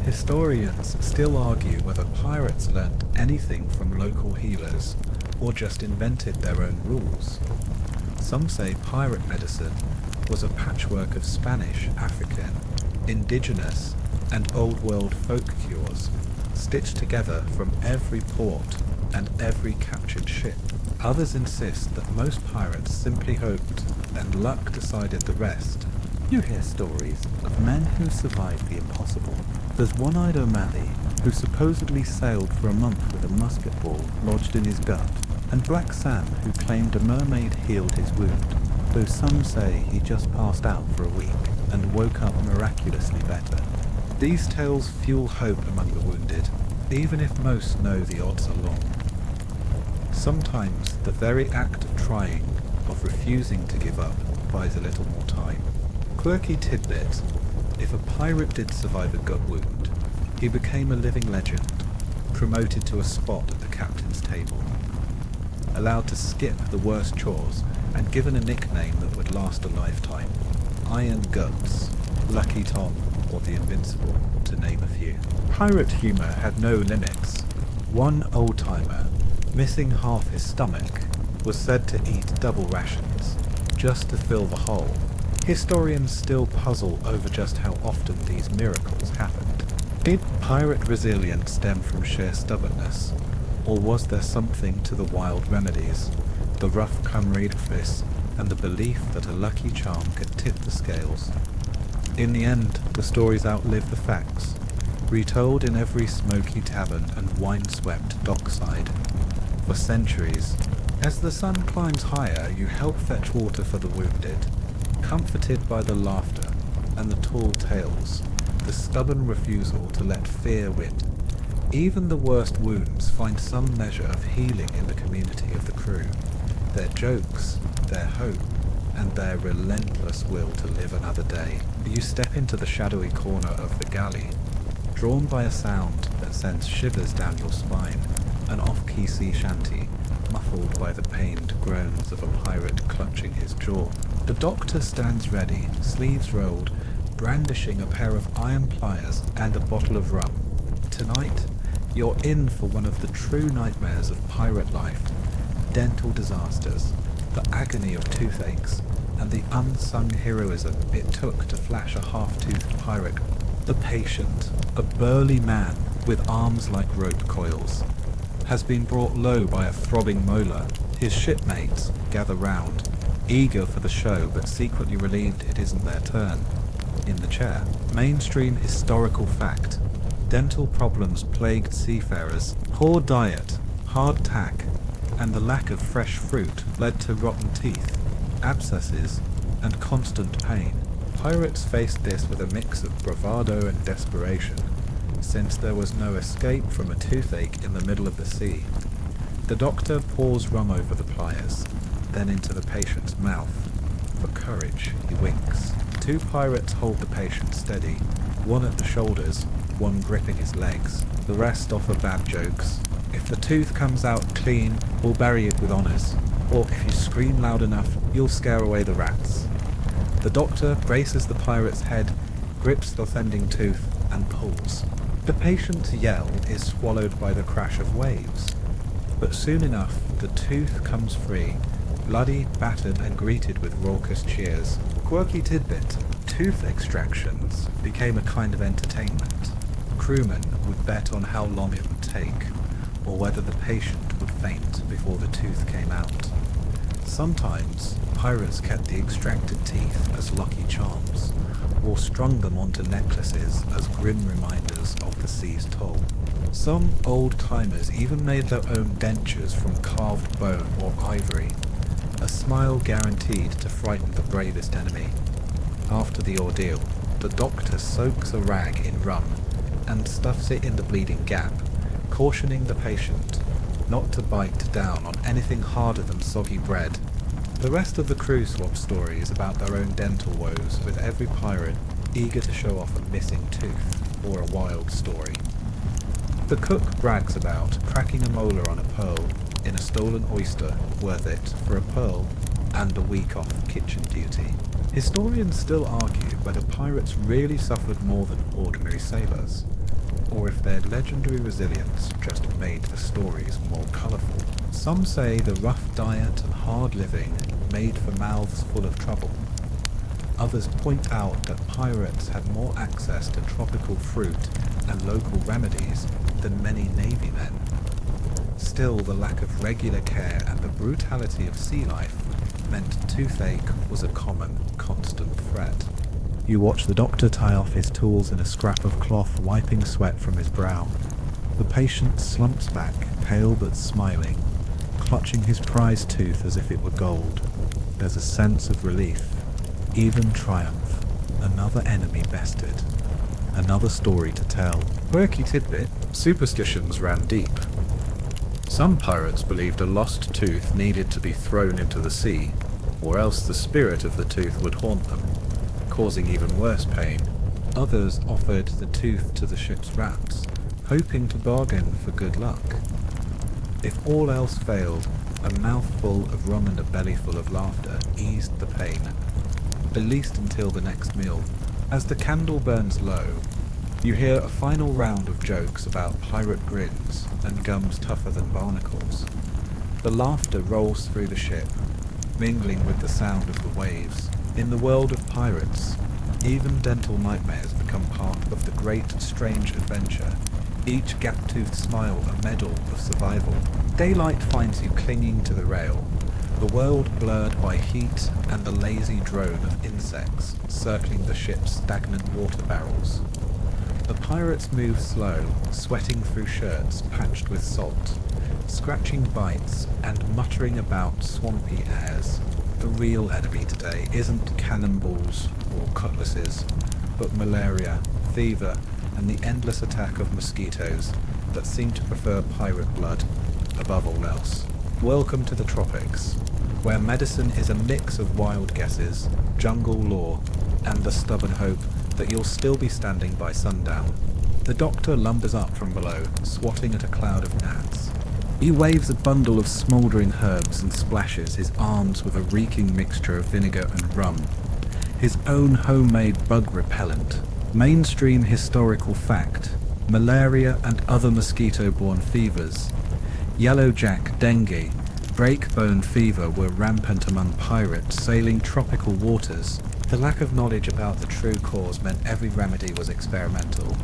Historians still argue whether pirates learnt anything from local healers, or just invented their own rules. Some say pirate medicine was a patchwork of Spanish, African, indigenous, and Old World folk cures, stitched together from every port and every captured ship. Others insist that most pirates simply hoped, and luck decided the rest. You hear stories of men who survived the impossible. There's One-Eyed O'Malley, who supposedly sailed for a month with a musket ball lodged in his gut, and Black Sam, who claimed a mermaid healed his wound, though some say he just passed out for a week and woke up miraculously better. These tales fuel hope among the wounded, even if most know the odds are long. Sometimes the very act of trying, of refusing to give up, buys a little more time. Quirky tidbit: if a pirate did survive a gut wound, he became a living legend, promoted to a spot at the captain's table, allowed to skip the worst chores, and given a nickname that would last a lifetime: Iron Guts, Lucky Tom, or the Invincible, to name a few. Pirate humour had no limits. One old-timer, missing half his stomach, was said to eat double rations, just to fill the hole. Historians still puzzle over just how often these miracles happened. Did pirate resilience stem from sheer stubbornness, or was there something to the wild remedies, the rough camaraderie, and the belief that a lucky charm could tip the scales? In the end, the stories outlive the facts, retold in every smoky tavern and wine-swept dockside. For centuries, as the sun climbs higher, you help fetch water for the wounded, comforted by the laughter and the tall tales, the stubborn refusal to let fear win. Even the worst wounds find some measure of healing in the community of the crew, their jokes, their hope, and their relentless will to live another day. You step into the shadowy corner of the galley, drawn by a sound that sends shivers down your spine, an off-key sea shanty, muffled by the pained groans of a pirate clutching his jaw. The doctor stands ready, sleeves rolled, brandishing a pair of iron pliers and a bottle of rum. Tonight, you're in for one of the true nightmares of pirate life: dental disasters, the agony of toothaches, and the unsung heroism it took to flash a half-toothed pirate. The patient, a burly man with arms like rope coils, has been brought low by a throbbing molar. His shipmates gather round, eager for the show but secretly relieved it isn't their turn. In the chair, mainstream historical fact: dental problems plagued seafarers. Poor diet, hard tack, and the lack of fresh fruit led to rotten teeth, abscesses, and constant pain. Pirates faced this with a mix of bravado and desperation, since there was no escape from a toothache in the middle of the sea. The doctor pours rum over the pliers, then into the patient's mouth. For courage, he winks. 2 pirates hold the patient steady, one at the shoulders, one gripping his legs. The rest offer bad jokes. If the tooth comes out clean, we'll bury it with honours, or if you scream loud enough, you'll scare away the rats. The doctor braces the pirate's head, grips the offending tooth, and pulls. The patient's yell is swallowed by the crash of waves, but soon enough the tooth comes free, bloody, battered, and greeted with raucous cheers. Quirky tidbit: tooth extractions became a kind of entertainment. Crewmen would bet on how long it would take, or whether the patient would faint before the tooth came out. Sometimes, pirates kept the extracted teeth as lucky charms, or strung them onto necklaces as grim reminders of the sea's toll. Some old-timers even made their own dentures from carved bone or ivory, a smile guaranteed to frighten the bravest enemy. After the ordeal, the doctor soaks a rag in rum and stuffs it in the bleeding gap, cautioning the patient not to bite down on anything harder than soggy bread. The rest of the crew swap stories about their own dental woes, with every pirate eager to show off a missing tooth or a wild story. The cook brags about cracking a molar on a pearl in a stolen oyster worth it for a pearl and a week off kitchen duty. Historians still argue whether pirates really suffered more than ordinary sailors, or if their legendary resilience just made the stories more colourful. Some say the rough diet and hard living made for mouths full of trouble. Others point out that pirates had more access to tropical fruit and local remedies than many navy men. Still, the lack of regular care and the brutality of sea life meant toothache was a common, constant threat. You watch the doctor tie off his tools in a scrap of cloth, wiping sweat from his brow. The patient slumps back, pale but smiling, clutching his prized tooth as if it were gold. There's a sense of relief, even triumph. Another enemy bested. Another story to tell. Quirky tidbit: superstitions ran deep. Some pirates believed a lost tooth needed to be thrown into the sea, or else the spirit of the tooth would haunt them, causing even worse pain. Others offered the tooth to the ship's rats, hoping to bargain for good luck. If all else failed, a mouthful of rum and a bellyful of laughter eased the pain, at least until the next meal. As the candle burns low, you hear a final round of jokes about pirate grins and gums tougher than barnacles. The laughter rolls through the ship, mingling with the sound of the waves. In the world of pirates, even dental nightmares become part of the great strange adventure, each gap-toothed smile a medal of survival. Daylight finds you clinging to the rail, the world blurred by heat and the lazy drone of insects circling the ship's stagnant water barrels. The pirates move slow, sweating through shirts patched with salt, scratching bites and muttering about swampy airs. The real enemy today isn't cannonballs or cutlasses, but malaria, fever, and the endless attack of mosquitoes that seem to prefer pirate blood above all else. Welcome to the tropics, where medicine is a mix of wild guesses, jungle lore, and the stubborn hope that you'll still be standing by sundown. The doctor lumbers up from below, swatting at a cloud of gnats. He waves a bundle of smouldering herbs and splashes his arms with a reeking mixture of vinegar and rum, his own homemade bug repellent. Mainstream historical fact: malaria and other mosquito-borne fevers, yellowjack, dengue, breakbone fever were rampant among pirates sailing tropical waters. The lack of knowledge about the true cause meant every remedy was experimental,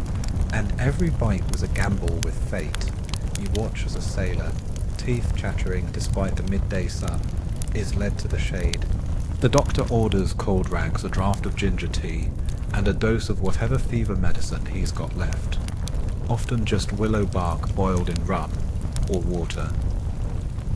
and every bite was a gamble with fate. You watch as a sailor, teeth chattering despite the midday sun, is led to the shade. The doctor orders cold rags, a draught of ginger tea, and a dose of whatever fever medicine he's got left. Often just willow bark boiled in rum or water.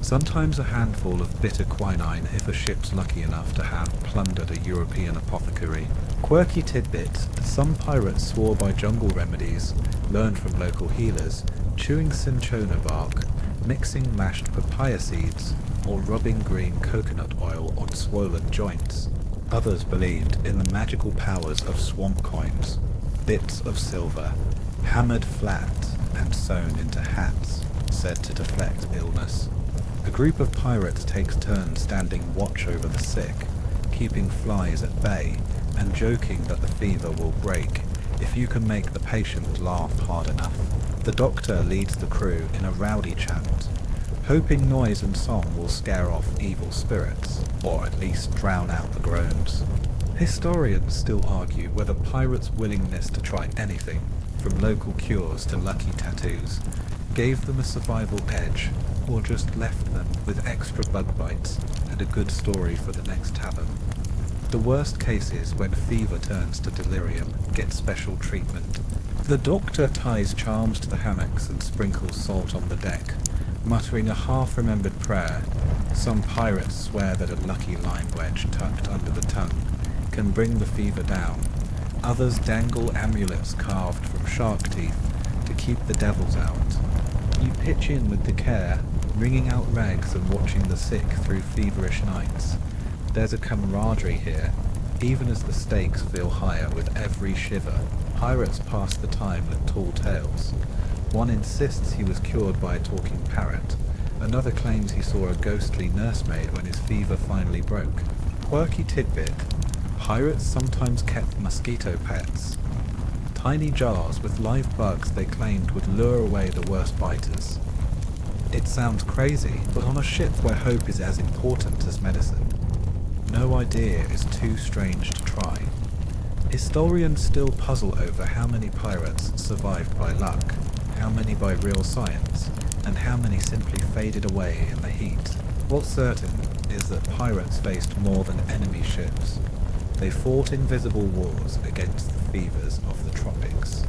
Sometimes a handful of bitter quinine if a ship's lucky enough to have plundered a European apothecary. Quirky tidbit, some pirates swore by jungle remedies, learned from local healers, chewing cinchona bark, mixing mashed papaya seeds, or rubbing green coconut oil on swollen joints. Others believed in the magical powers of swamp coins, bits of silver, hammered flat and sewn into hats, said to deflect illness. A group of pirates takes turns standing watch over the sick, keeping flies at bay and joking that the fever will break if you can make the patient laugh hard enough. The doctor leads the crew in a rowdy chant, hoping noise and song will scare off evil spirits, or at least drown out the groans. Historians still argue whether pirates' willingness to try anything, from local cures to lucky tattoos, gave them a survival edge, or just left them with extra bug bites and a good story for the next tavern. The worst cases, when fever turns to delirium, get special treatment. The doctor ties charms to the hammocks and sprinkles salt on the deck, muttering a half-remembered prayer. Some pirates swear that a lucky lime wedge tucked under the tongue can bring the fever down. Others dangle amulets carved from shark teeth to keep the devils out. You pitch in with the care, wringing out rags and watching the sick through feverish nights. There's a camaraderie here, even as the stakes feel higher with every shiver. Pirates pass the time with tall tales. One insists he was cured by a talking parrot. Another claims he saw a ghostly nursemaid when his fever finally broke. Quirky tidbit, pirates sometimes kept mosquito pets. Tiny jars with live bugs they claimed would lure away the worst biters. It sounds crazy, but on a ship where hope is as important as medicine, no idea is too strange to try. Historians still puzzle over how many pirates survived by luck, how many by real science, and how many simply faded away in the heat. What's certain is that pirates faced more than enemy ships. They fought invisible wars against the fevers of the tropics,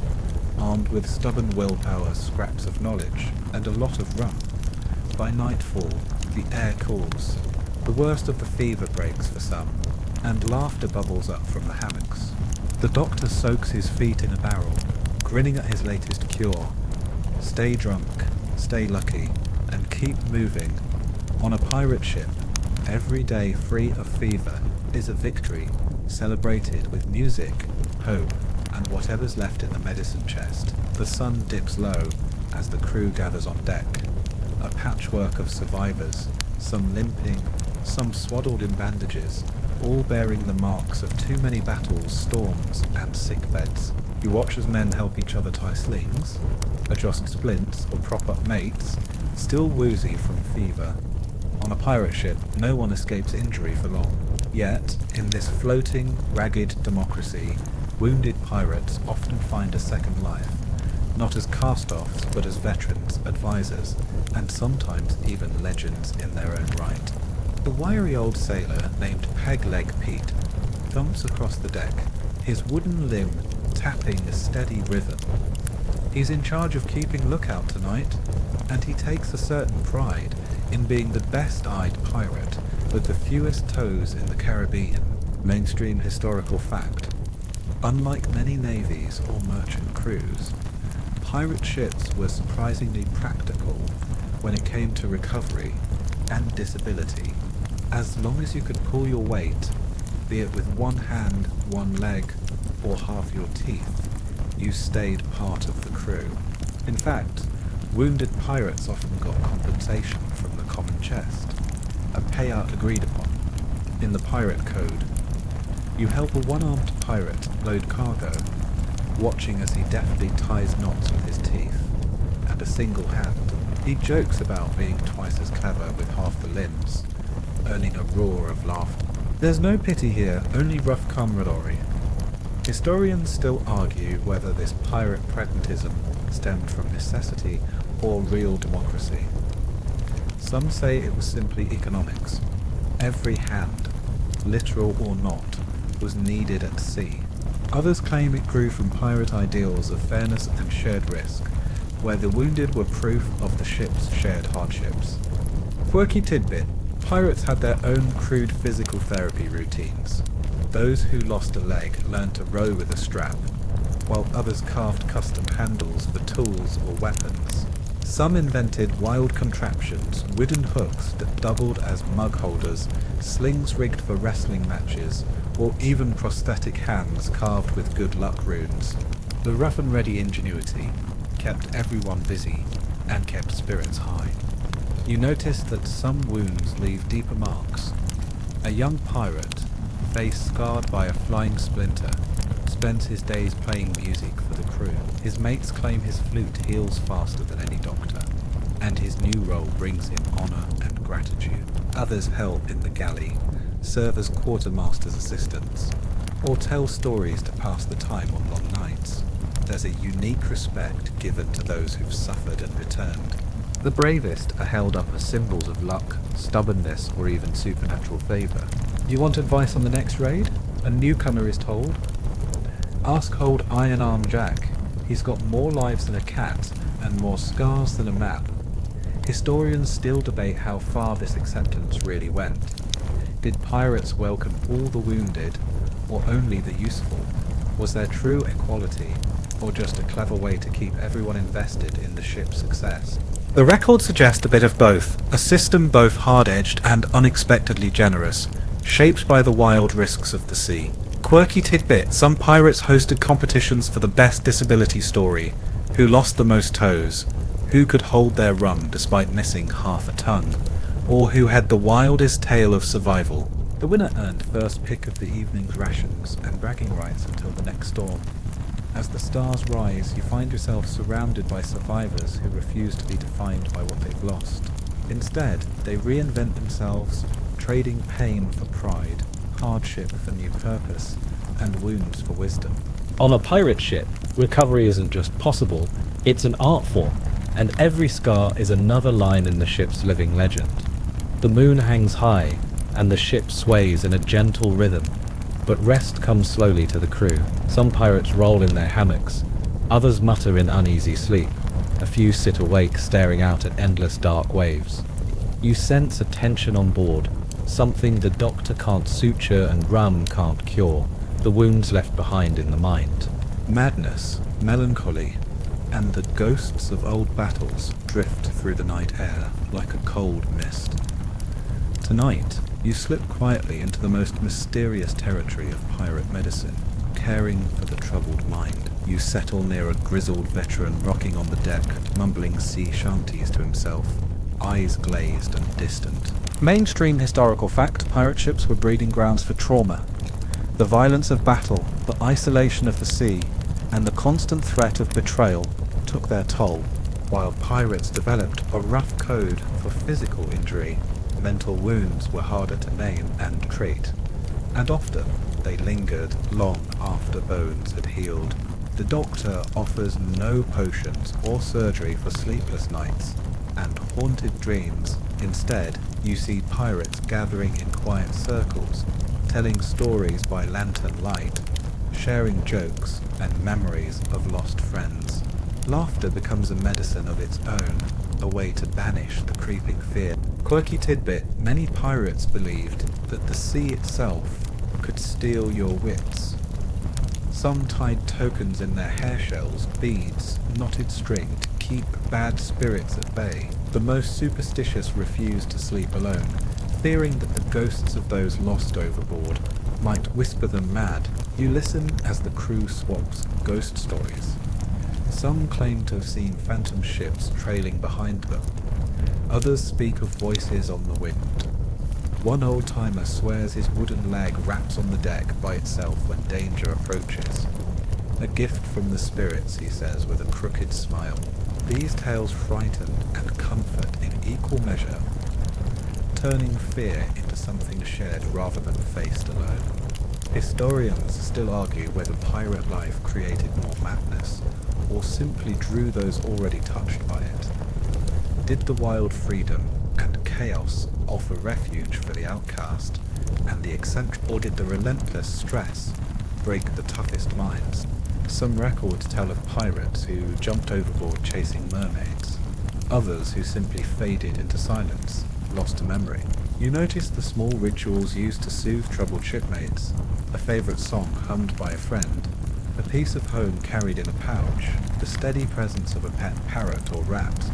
armed with stubborn willpower, scraps of knowledge, and a lot of rum. By nightfall, the air cools. The worst of the fever breaks for some, and laughter bubbles up from the hammocks. The doctor soaks his feet in a barrel, grinning at his latest cure. Stay drunk, stay lucky, and keep moving. On a pirate ship, every day free of fever is a victory, celebrated with music, hope, and whatever's left in the medicine chest. The sun dips low as the crew gathers on deck. A patchwork of survivors, some limping, some swaddled in bandages, all bearing the marks of too many battles, storms, and sickbeds. You watch as men help each other tie slings, adjust splints or prop up mates, still woozy from fever. On a pirate ship, no one escapes injury for long. Yet, in this floating, ragged democracy, wounded pirates often find a second life, not as cast-offs, but as veterans, advisors, and sometimes even legends in their own right. The wiry old sailor named Peg-Leg Pete thumps across the deck, his wooden limb tapping a steady rhythm. He's in charge of keeping lookout tonight, and he takes a certain pride in being the best-eyed pirate with the fewest toes in the Caribbean. Mainstream historical fact. Unlike many navies or merchant crews, pirate ships were surprisingly practical when it came to recovery and disability. As long as you could pull your weight, be it with one hand, one leg, or half your teeth, you stayed part of the crew. In fact, wounded pirates often got compensation from the common chest, a payout agreed upon. In the pirate code, you help a one-armed pirate load cargo, watching as he deftly ties knots with his teeth, and a single hand. He jokes about being twice as clever with half the limbs, earning a roar of laughter. There's no pity here, only rough camaraderie. Historians still argue whether this pirate pragmatism stemmed from necessity or real democracy. Some say it was simply economics. Every hand, literal or not, was needed at sea. Others claim it grew from pirate ideals of fairness and shared risk, where the wounded were proof of the ship's shared hardships. Quirky tidbit. Pirates had their own crude physical therapy routines. Those who lost a leg learned to row with a strap, while others carved custom handles for tools or weapons. Some invented wild contraptions, wooden hooks that doubled as mug holders, slings rigged for wrestling matches, or even prosthetic hands carved with good luck runes. The rough and ready ingenuity kept everyone busy and kept spirits high. You noticed that some wounds leave deeper marks. A young pirate, face scarred by a flying splinter, spends his days playing music for the crew. His mates claim his flute heals faster than any doctor, and his new role brings him honour and gratitude. Others help in the galley, serve as quartermaster's assistants, or tell stories to pass the time on long nights. There's a unique respect given to those who've suffered and returned. The bravest are held up as symbols of luck, stubbornness, or even supernatural favour. You want advice on the next raid? A newcomer is told. Ask old Iron Arm Jack. He's got more lives than a cat, and more scars than a map. Historians still debate how far this acceptance really went. Did pirates welcome all the wounded, or only the useful? Was there true equality, or just a clever way to keep everyone invested in the ship's success? The records suggest a bit of both, a system both hard-edged and unexpectedly generous, shaped by the wild risks of the sea. Quirky tidbit, some pirates hosted competitions for the best disability story, who lost the most toes, who could hold their rum despite missing half a tongue, or who had the wildest tale of survival. The winner earned first pick of the evening's rations and bragging rights until the next storm. As the stars rise, you find yourself surrounded by survivors who refuse to be defined by what they've lost. Instead, they reinvent themselves, trading pain for pride, hardship for new purpose, and wounds for wisdom. On a pirate ship, recovery isn't just possible, it's an art form, and every scar is another line in the ship's living legend. The moon hangs high, and the ship sways in a gentle rhythm, but rest comes slowly to the crew. Some pirates roll in their hammocks, others mutter in uneasy sleep, a few sit awake staring out at endless dark waves. You sense a tension on board, something the doctor can't suture and rum can't cure, the wounds left behind in the mind. Madness, melancholy, and the ghosts of old battles drift through the night air like a cold mist. Tonight, you slip quietly into the most mysterious territory of pirate medicine, caring for the troubled mind. You settle near a grizzled veteran rocking on the deck, mumbling sea shanties to himself, eyes glazed and distant. Mainstream historical fact, pirate ships were breeding grounds for trauma. The violence of battle, the isolation of the sea, and the constant threat of betrayal took their toll, while pirates developed a rough code for physical injury. Mental wounds were harder to name and treat, and often they lingered long after bones had healed. The doctor offers no potions or surgery for sleepless nights and haunted dreams. Instead, you see pirates gathering in quiet circles, telling stories by lantern light, sharing jokes and memories of lost friends. Laughter becomes a medicine of its own, a way to banish the creeping fear. Quirky tidbit, many pirates believed that the sea itself could steal your wits. Some tied tokens in their hair shells, beads, knotted string to keep bad spirits at bay. The most superstitious refused to sleep alone, fearing that the ghosts of those lost overboard might whisper them mad. You listen as the crew swaps ghost stories. Some claim to have seen phantom ships trailing behind them. Others speak of voices on the wind. One old-timer swears his wooden leg raps on the deck by itself when danger approaches. A gift from the spirits, he says with a crooked smile. These tales frighten and comfort in equal measure, turning fear into something shared rather than faced alone. Historians still argue whether pirate life created more madness, or simply drew those already touched by it. Did the wild freedom and chaos offer refuge for the outcast and the eccentric, or did the relentless stress break the toughest minds? Some records tell of pirates who jumped overboard chasing mermaids, others who simply faded into silence, lost to memory. You notice the small rituals used to soothe troubled shipmates, a favourite song hummed by a friend, a piece of home carried in a pouch, the steady presence of a pet parrot or rat.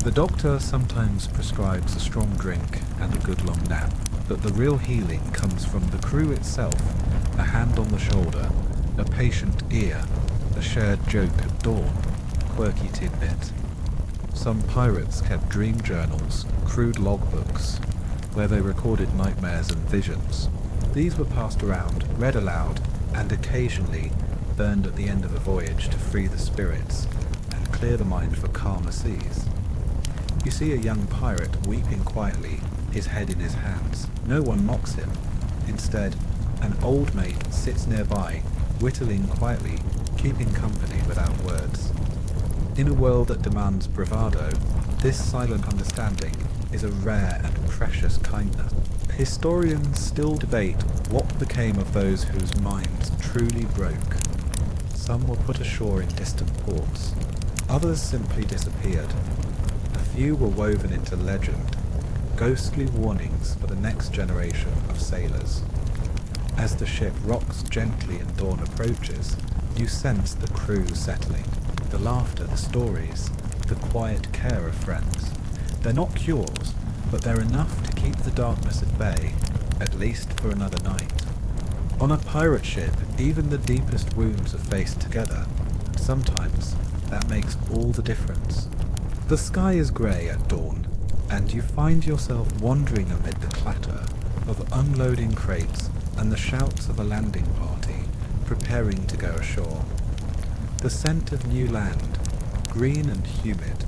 The doctor sometimes prescribes a strong drink and a good long nap, but the real healing comes from the crew itself, a hand on the shoulder, a patient ear, a shared joke at dawn, quirky tidbit. Some pirates kept dream journals, crude logbooks, where they recorded nightmares and visions. These were passed around, read aloud, and occasionally burned at the end of a voyage to free the spirits and clear the mind for calmer seas. You see a young pirate weeping quietly, his head in his hands. No one mocks him. Instead, an old mate sits nearby, whittling quietly, keeping company without words. In a world that demands bravado, this silent understanding is a rare and precious kindness. Historians still debate what became of those whose minds truly broke. Some were put ashore in distant ports. Others simply disappeared. A few were woven into legend, ghostly warnings for the next generation of sailors. As the ship rocks gently and dawn approaches, you sense the crew settling. The laughter, the stories, the quiet care of friends. They're not cures, but they're enough to keep the darkness at bay, at least for another night. On a pirate ship, even the deepest wounds are faced together, and sometimes that makes all the difference. The sky is grey at dawn, and you find yourself wandering amid the clatter of unloading crates and the shouts of a landing party preparing to go ashore. The scent of new land, green and humid,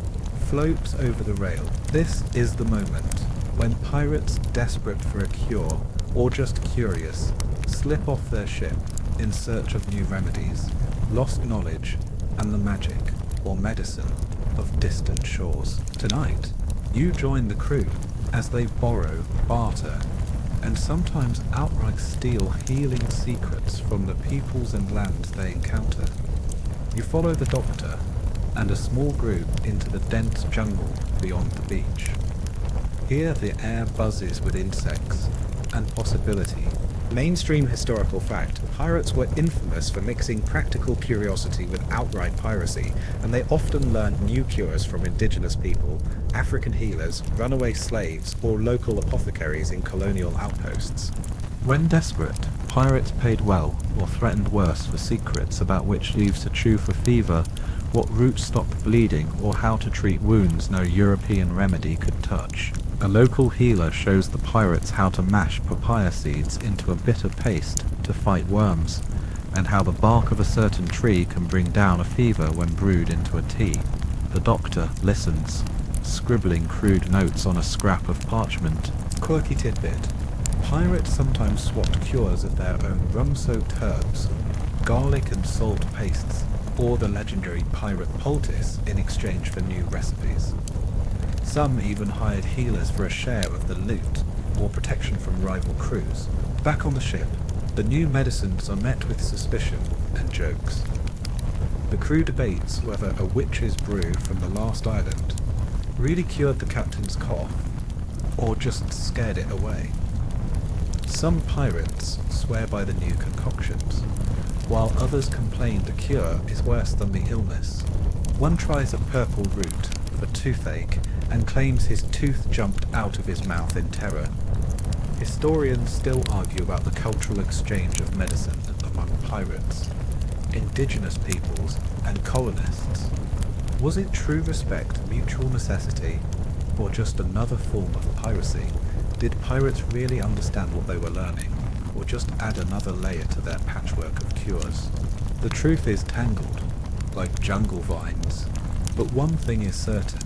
floats over the rail. This is the moment when pirates desperate for a cure, or just curious, slip off their ship in search of new remedies, lost knowledge, and the magic, or medicine, of distant shores. Tonight, you join the crew as they borrow, barter, and sometimes outright steal healing secrets from the peoples and lands they encounter. You follow the doctor and a small group into the dense jungle beyond the beach. Here the air buzzes with insects and possibility. Mainstream historical fact, pirates were infamous for mixing practical curiosity with outright piracy, and they often learned new cures from indigenous people, African healers, runaway slaves, or local apothecaries in colonial outposts. When desperate, pirates paid well or threatened worse for secrets about which leaves to chew for fever, what roots stop bleeding, or how to treat wounds no European remedy could touch. A local healer shows the pirates how to mash papaya seeds into a bitter paste to fight worms, and how the bark of a certain tree can bring down a fever when brewed into a tea. The doctor listens, scribbling crude notes on a scrap of parchment. Quirky tidbit. Pirates sometimes swapped cures of their own rum-soaked herbs, garlic and salt pastes, or the legendary pirate poultice in exchange for new recipes. Some even hired healers for a share of the loot, or protection from rival crews. Back on the ship, the new medicines are met with suspicion and jokes. The crew debates whether a witch's brew from the last island really cured the captain's cough, or just scared it away. Some pirates swear by the new concoctions, while others complain the cure is worse than the illness. One tries a purple root for toothache and claims his tooth jumped out of his mouth in terror. Historians still argue about the cultural exchange of medicine among pirates, indigenous peoples, and colonists. Was it true respect, mutual necessity, or just another form of piracy? Did pirates really understand what they were learning, or just add another layer to their patchwork of cures? The truth is tangled, like jungle vines, but one thing is certain.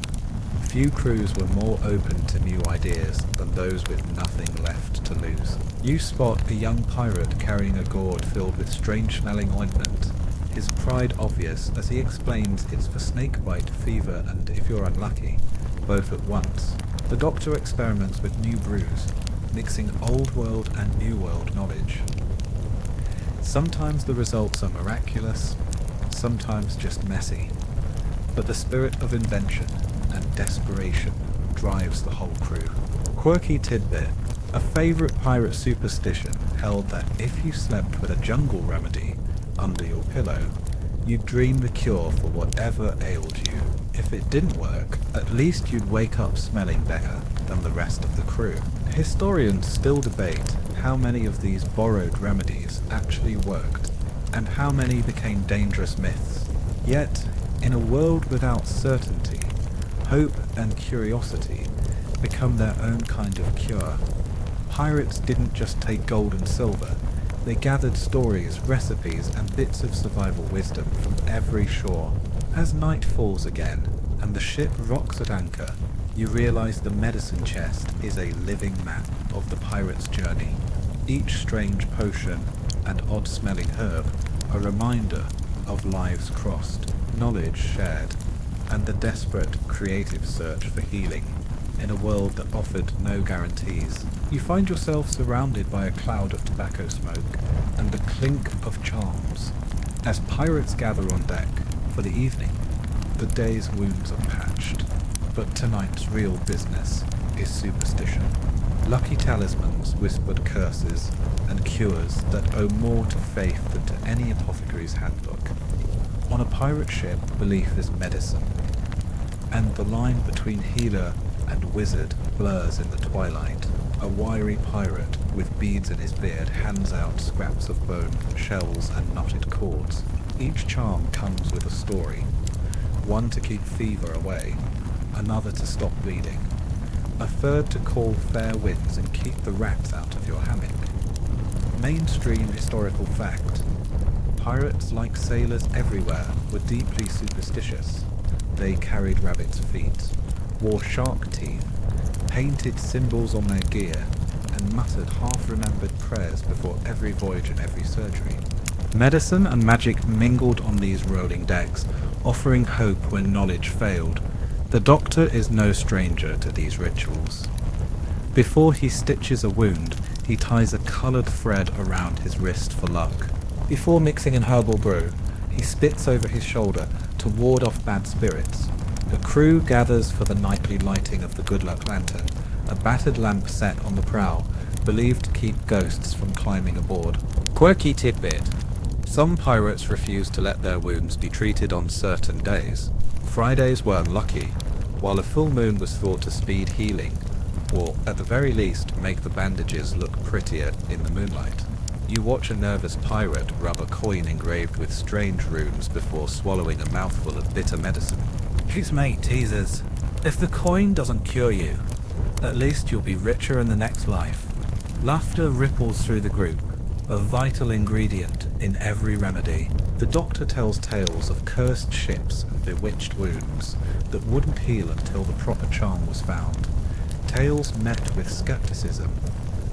Few crews were more open to new ideas than those with nothing left to lose. You spot a young pirate carrying a gourd filled with strange-smelling ointment, his pride obvious as he explains it's for snakebite, fever, and if you're unlucky, both at once. The doctor experiments with new brews, mixing old world and new world knowledge. Sometimes the results are miraculous, sometimes just messy, but the spirit of invention and desperation drives the whole crew. Quirky tidbit. A favourite pirate superstition held that if you slept with a jungle remedy under your pillow, you'd dream the cure for whatever ailed you. If it didn't work, at least you'd wake up smelling better than the rest of the crew. Historians still debate how many of these borrowed remedies actually worked, and how many became dangerous myths. Yet, in a world without certainty, hope and curiosity become their own kind of cure. Pirates didn't just take gold and silver, they gathered stories, recipes, and bits of survival wisdom from every shore. As night falls again, and the ship rocks at anchor, you realize the medicine chest is a living map of the pirate's journey. Each strange potion and odd-smelling herb a reminder of lives crossed, knowledge shared, and the desperate, creative search for healing in a world that offered no guarantees. You find yourself surrounded by a cloud of tobacco smoke and the clink of charms as pirates gather on deck for the evening. The day's wounds are patched, but tonight's real business is superstition. Lucky talismans, whispered curses, and cures that owe more to faith than to any apothecary's handbook. On a pirate ship, belief is medicine, and the line between healer and wizard blurs in the twilight. A wiry pirate with beads in his beard hands out scraps of bone, shells, and knotted cords. Each charm comes with a story. One to keep fever away, another to stop bleeding, a third to call fair winds and keep the rats out of your hammock. Mainstream historical fact. Pirates, like sailors everywhere, were deeply superstitious. They carried rabbit's feet, wore shark teeth, painted symbols on their gear, and muttered half-remembered prayers before every voyage and every surgery. Medicine and magic mingled on these rolling decks, offering hope when knowledge failed. The doctor is no stranger to these rituals. Before he stitches a wound, he ties a coloured thread around his wrist for luck. Before mixing an herbal brew, he spits over his shoulder to ward off bad spirits. The crew gathers for the nightly lighting of the good luck lantern, a battered lamp set on the prow, believed to keep ghosts from climbing aboard. Quirky tidbit. Some pirates refused to let their wounds be treated on certain days. Fridays were unlucky, while a full moon was thought to speed healing, or at the very least make the bandages look prettier in the moonlight. You watch a nervous pirate rub a coin engraved with strange runes before swallowing a mouthful of bitter medicine. His mate teases, if the coin doesn't cure you, at least you'll be richer in the next life. Laughter ripples through the group, a vital ingredient in every remedy. The doctor tells tales of cursed ships and bewitched wounds that wouldn't heal until the proper charm was found. Tales met with skepticism,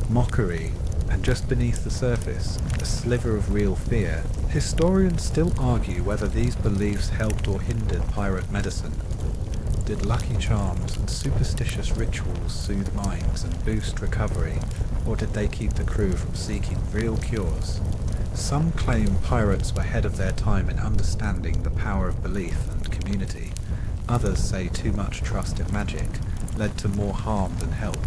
mockery, and just beneath the surface, a sliver of real fear. Historians still argue whether these beliefs helped or hindered pirate medicine. Did lucky charms and superstitious rituals soothe minds and boost recovery, or did they keep the crew from seeking real cures? Some claim pirates were ahead of their time in understanding the power of belief and community. Others say too much trust in magic led to more harm than help.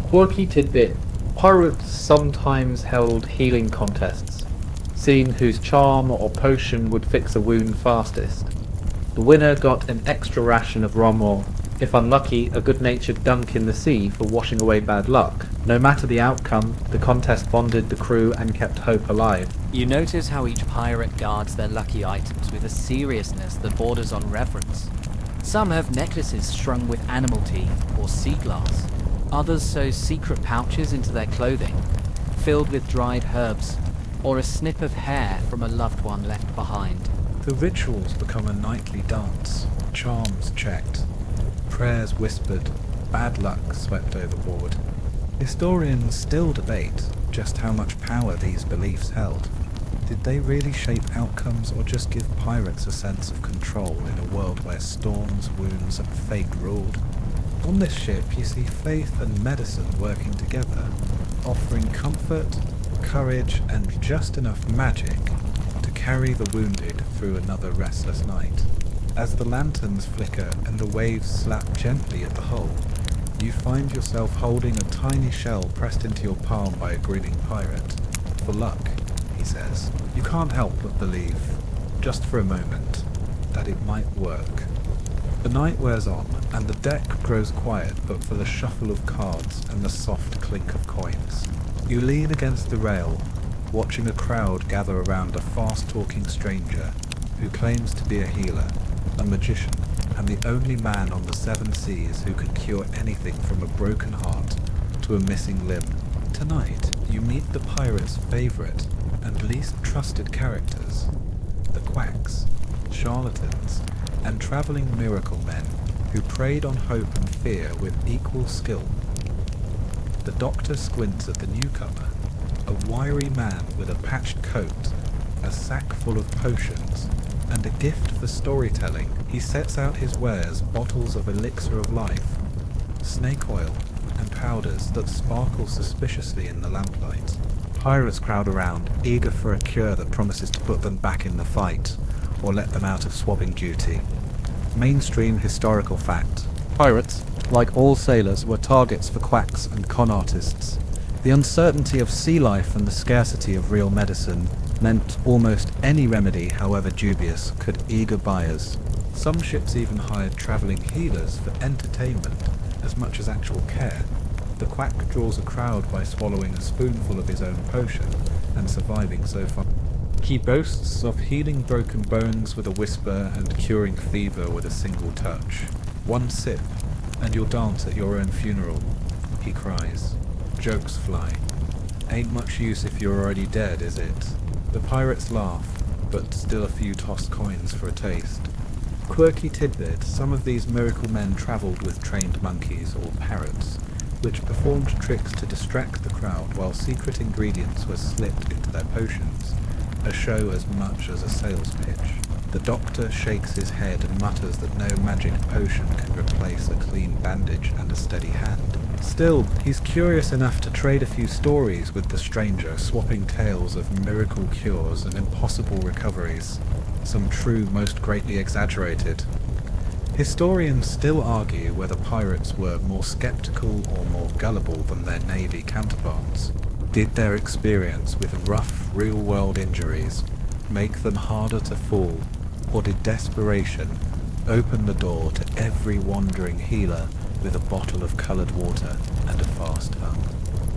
Quirky tidbit. Pirates sometimes held healing contests, seeing whose charm or potion would fix a wound fastest. The winner got an extra ration of rum or, if unlucky, a good-natured dunk in the sea for washing away bad luck. No matter the outcome, the contest bonded the crew and kept hope alive. You notice how each pirate guards their lucky items with a seriousness that borders on reverence. Some have necklaces strung with animal teeth or sea glass. Others sew secret pouches into their clothing, filled with dried herbs, or a snip of hair from a loved one left behind. The rituals become a nightly dance, charms checked, prayers whispered, bad luck swept overboard. Historians still debate just how much power these beliefs held. Did they really shape outcomes or just give pirates a sense of control in a world where storms, wounds, and fate ruled? On this ship you see faith and medicine working together, offering comfort, courage, and just enough magic to carry the wounded through another restless night. As the lanterns flicker and the waves slap gently at the hull, you find yourself holding a tiny shell pressed into your palm by a grinning pirate. For luck, he says. You can't help but believe, just for a moment, that it might work. The night wears on, and the deck grows quiet but for the shuffle of cards and the soft clink of coins. You lean against the rail, watching a crowd gather around a fast-talking stranger who claims to be a healer, a magician, and the only man on the 7 seas who can cure anything from a broken heart to a missing limb. Tonight, you meet the pirates' favourite and least trusted characters, the quacks, charlatans, and travelling miracle men who preyed on hope and fear with equal skill. The doctor squints at the newcomer, a wiry man with a patched coat, a sack full of potions, and a gift for storytelling. He sets out his wares, bottles of elixir of life, snake oil, and powders that sparkle suspiciously in the lamplight. Pirates crowd around, eager for a cure that promises to put them back in the fight, or let them out of swabbing duty. Mainstream historical fact. Pirates, like all sailors, were targets for quacks and con artists. The uncertainty of sea life and the scarcity of real medicine meant almost any remedy, however dubious, could eager buyers. Some ships even hired travelling healers for entertainment as much as actual care. The quack draws a crowd by swallowing a spoonful of his own potion and surviving so far. He boasts of healing broken bones with a whisper and curing fever with a single touch. One sip, and you'll dance at your own funeral, he cries. Jokes fly. Ain't much use if you're already dead, is it? The pirates laugh, but still a few tossed coins for a taste. Quirky tidbit, some of these miracle men travelled with trained monkeys or parrots, which performed tricks to distract the crowd while secret ingredients were slipped into their potions, a show as much as a sales pitch. The doctor shakes his head and mutters that no magic potion can replace a clean bandage and a steady hand. Still, he's curious enough to trade a few stories with the stranger, swapping tales of miracle cures and impossible recoveries, some true, most greatly exaggerated. Historians still argue whether pirates were more skeptical or more gullible than their navy counterparts. Did their experience with rough, real-world injuries make them harder to fool, or did desperation open the door to every wandering healer with a bottle of coloured water and a fast tongue?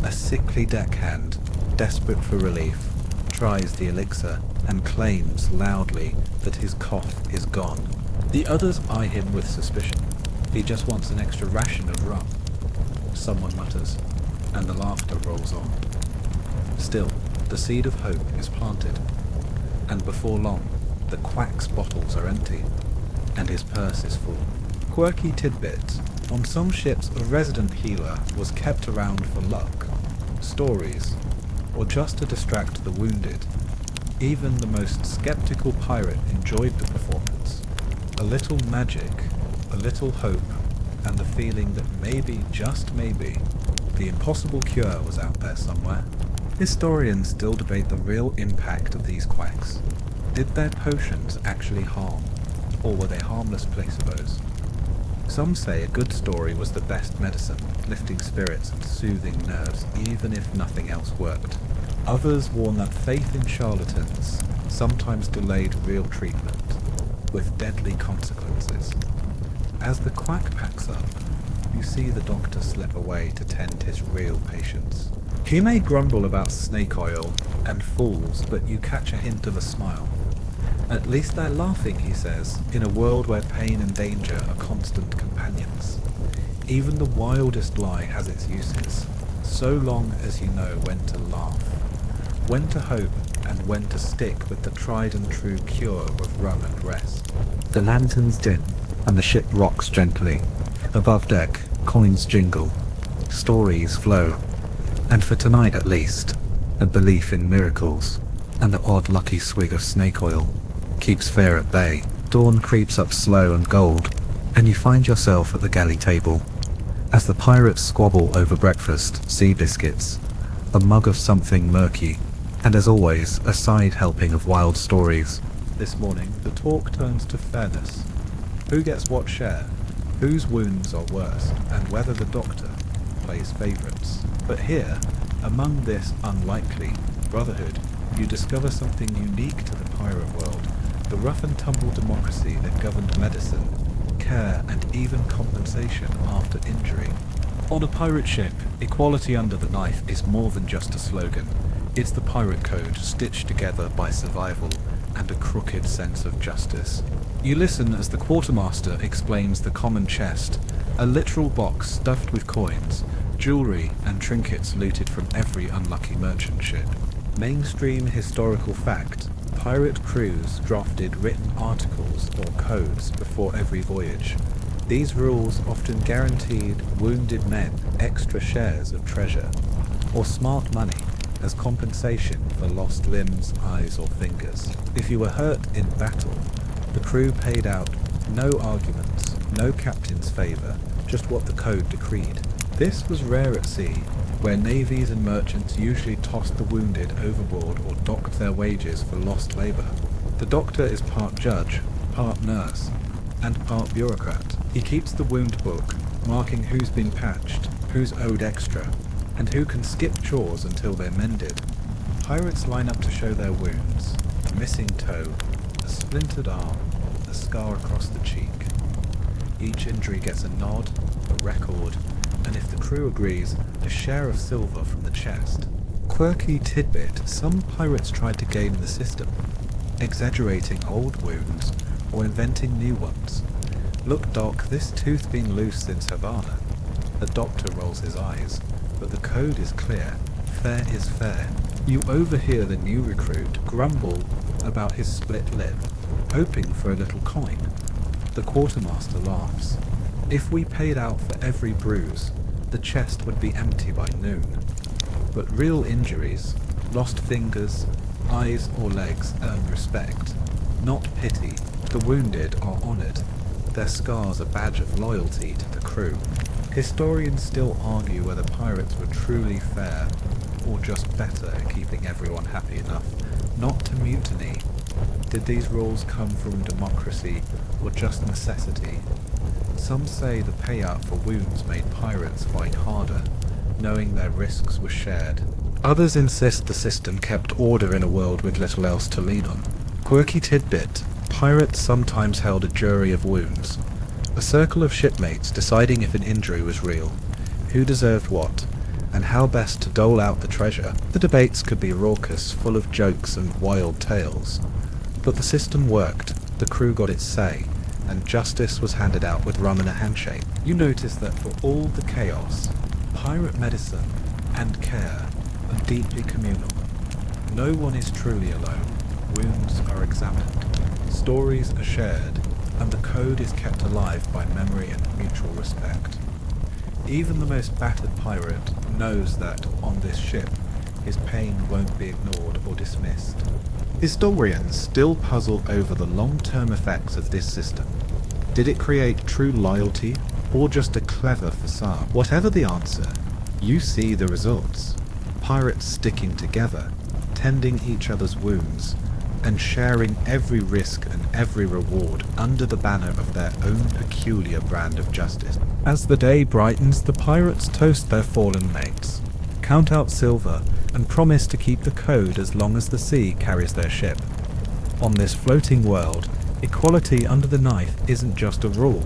A sickly deckhand, desperate for relief, tries the elixir and claims loudly that his cough is gone. The others eye him with suspicion. He just wants an extra ration of rum, someone mutters, and the laughter rolls on. Still, the seed of hope is planted, and before long, the quack's bottles are empty, and his purse is full. Quirky tidbit. On some ships, a resident healer was kept around for luck, stories, or just to distract the wounded. Even the most skeptical pirate enjoyed the performance. A little magic, a little hope, and the feeling that maybe, just maybe, the impossible cure was out there somewhere. Historians still debate the real impact of these quacks. Did their potions actually harm, or were they harmless placebos? Some say a good story was the best medicine, lifting spirits and soothing nerves even if nothing else worked. Others warn that faith in charlatans sometimes delayed real treatment, with deadly consequences. As the quack packs up, you see the doctor slip away to tend his real patients. He may grumble about snake oil and fools, but you catch a hint of a smile. At least they're laughing, he says, in a world where pain and danger are constant companions. Even the wildest lie has its uses, so long as you know when to laugh, when to hope, and when to stick with the tried and true cure of rum and rest. The lanterns dim, and the ship rocks gently. Above deck, coins jingle, stories flow, and for tonight at least, a belief in miracles, and the odd lucky swig of snake oil keeps fear at bay. Dawn creeps up slow and gold, and you find yourself at the galley table. As the pirates squabble over breakfast, sea biscuits, a mug of something murky, and as always, a side helping of wild stories. This morning, the talk turns to fairness. Who gets what share? whose wounds are worst, and whether the doctor plays favourites. But here, among this unlikely brotherhood, you discover something unique to the pirate world, the rough and tumble democracy that governed medicine, care, and even compensation after injury. On a pirate ship, equality under the knife is more than just a slogan. It's the pirate code stitched together by survival and a crooked sense of justice. You listen as the quartermaster explains the common chest, a literal box stuffed with coins, jewellery and trinkets looted from every unlucky merchant ship. Mainstream historical fact: pirate crews drafted written articles or codes before every voyage. These rules often guaranteed wounded men extra shares of treasure, or smart money as compensation for lost limbs, eyes or fingers. If you were hurt in battle, the crew paid out no arguments, no captain's favour, just what the code decreed. This was rare at sea, where navies and merchants usually tossed the wounded overboard or docked their wages for lost labour. The doctor is part judge, part nurse, and part bureaucrat. He keeps the wound book, marking who's been patched, who's owed extra, and who can skip chores until they're mended. Pirates line up to show their wounds: a missing toe, a splintered arm, a scar across the cheek. Each injury gets a nod, a record, and if the crew agrees, a share of silver from the chest. Quirky tidbit: some pirates tried to game the system, exaggerating old wounds or inventing new ones. Look Doc, this tooth been loose since Havana. The doctor rolls his eyes, but the code is clear. Fair is fair. You overhear the new recruit grumble about his split lip, hoping for a little coin. The quartermaster laughs. If we paid out for every bruise, the chest would be empty by noon. But real injuries, lost fingers, eyes or legs earn respect, not pity. The wounded are honoured. Their scars a badge of loyalty to the crew. Historians still argue whether pirates were truly fair, or just better at keeping everyone happy enough not to mutiny. Did these rules come from democracy, or just necessity? Some say the payout for wounds made pirates fight harder, knowing their risks were shared. Others insist the system kept order in a world with little else to lean on. Quirky tidbit: pirates sometimes held a jury of wounds, a circle of shipmates deciding if an injury was real, who deserved what, and how best to dole out the treasure. The debates could be raucous, full of jokes and wild tales. But the system worked, the crew got its say, and justice was handed out with rum and a handshake. You notice that for all the chaos, pirate medicine and care are deeply communal. No one is truly alone. Wounds are examined, stories are shared, and the code is kept alive by memory and mutual respect. Even the most battered pirate knows that, on this ship, his pain won't be ignored or dismissed. Historians still puzzle over the long-term effects of this system. Did it create true loyalty, or just a clever facade? Whatever the answer, you see the results. Pirates sticking together, tending each other's wounds, and sharing every risk and every reward under the banner of their own peculiar brand of justice. As the day brightens, the pirates toast their fallen mates, count out silver, and promise to keep the code as long as the sea carries their ship. On this floating world, equality under the knife isn't just a rule,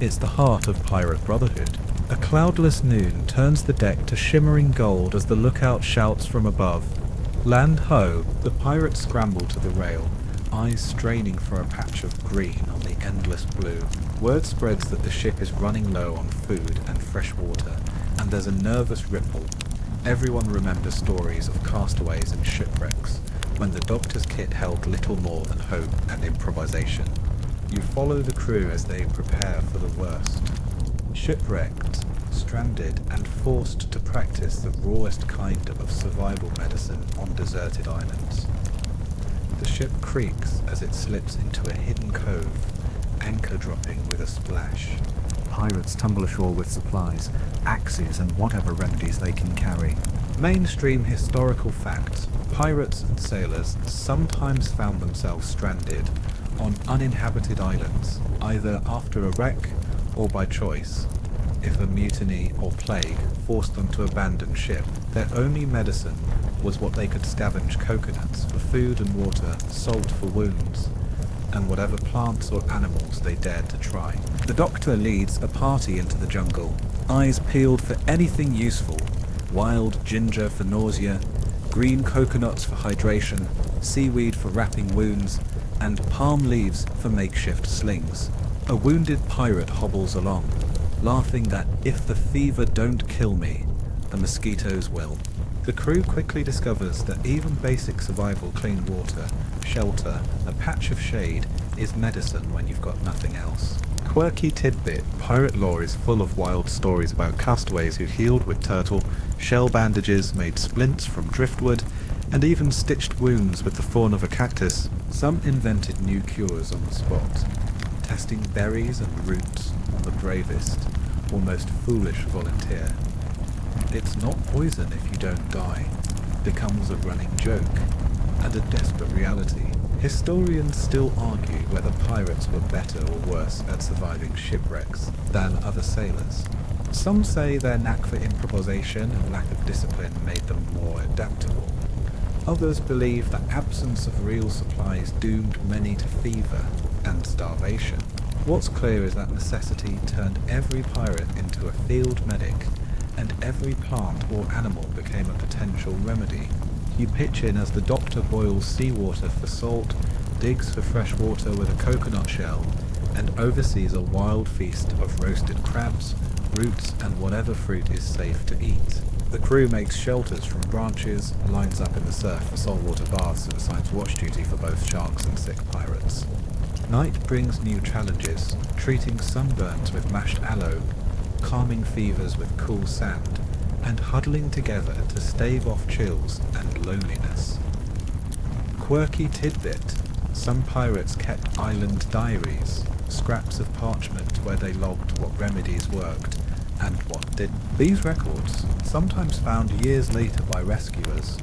it's the heart of pirate brotherhood. A cloudless noon turns the deck to shimmering gold as the lookout shouts from above. Land ho! The pirates scramble to the rail, eyes straining for a patch of green on the endless blue. Word spreads that the ship is running low on food and fresh water, and there's a nervous ripple. Everyone remembers stories of castaways and shipwrecks, when the doctor's kit held little more than hope and improvisation. You follow the crew as they prepare for the worst. Shipwrecked, stranded, and forced to practice the rawest kind of survival medicine on deserted islands. The ship creaks as it slips into a hidden cove, anchor dropping with a splash. Pirates tumble ashore with supplies, axes, and whatever remedies they can carry. Mainstream historical fact: pirates and sailors sometimes found themselves stranded on uninhabited islands, either after a wreck or by choice. If a mutiny or plague forced them to abandon ship, their only medicine was what they could scavenge: coconuts for food and water, salt for wounds, and whatever plants or animals they dared to try. The doctor leads a party into the jungle, eyes peeled for anything useful: wild ginger for nausea, green coconuts for hydration, seaweed for wrapping wounds, and palm leaves for makeshift slings. A wounded pirate hobbles along, laughing that if the fever don't kill me, the mosquitoes will. The crew quickly discovers that even basic survival: clean water, shelter, a patch of shade is medicine when you've got nothing else. Quirky tidbit: pirate lore is full of wild stories about castaways who healed with turtle, shell bandages, made splints from driftwood, and even stitched wounds with the thorn of a cactus. Some invented new cures on the spot, testing berries and roots on the bravest or most foolish volunteer. It's not poison if you don't die, becomes a running joke, and a desperate reality. Historians still argue whether pirates were better or worse at surviving shipwrecks than other sailors. Some say their knack for improvisation and lack of discipline made them more adaptable. Others believe the absence of real supplies doomed many to fever and starvation. What's clear is that necessity turned every pirate into a field medic, and every plant or animal became a potential remedy. You pitch in as the doctor boils seawater for salt, digs for fresh water with a coconut shell, and oversees a wild feast of roasted crabs, roots, and whatever fruit is safe to eat. The crew makes shelters from branches, lines up in the surf for saltwater baths, and assigns watch duty for both sharks and sick pirates. Night brings new challenges, treating sunburns with mashed aloe, calming fevers with cool sand, and huddling together to stave off chills and loneliness. Quirky tidbit: some pirates kept island diaries, scraps of parchment where they logged what remedies worked and what didn't. These records, sometimes found years later by rescuers,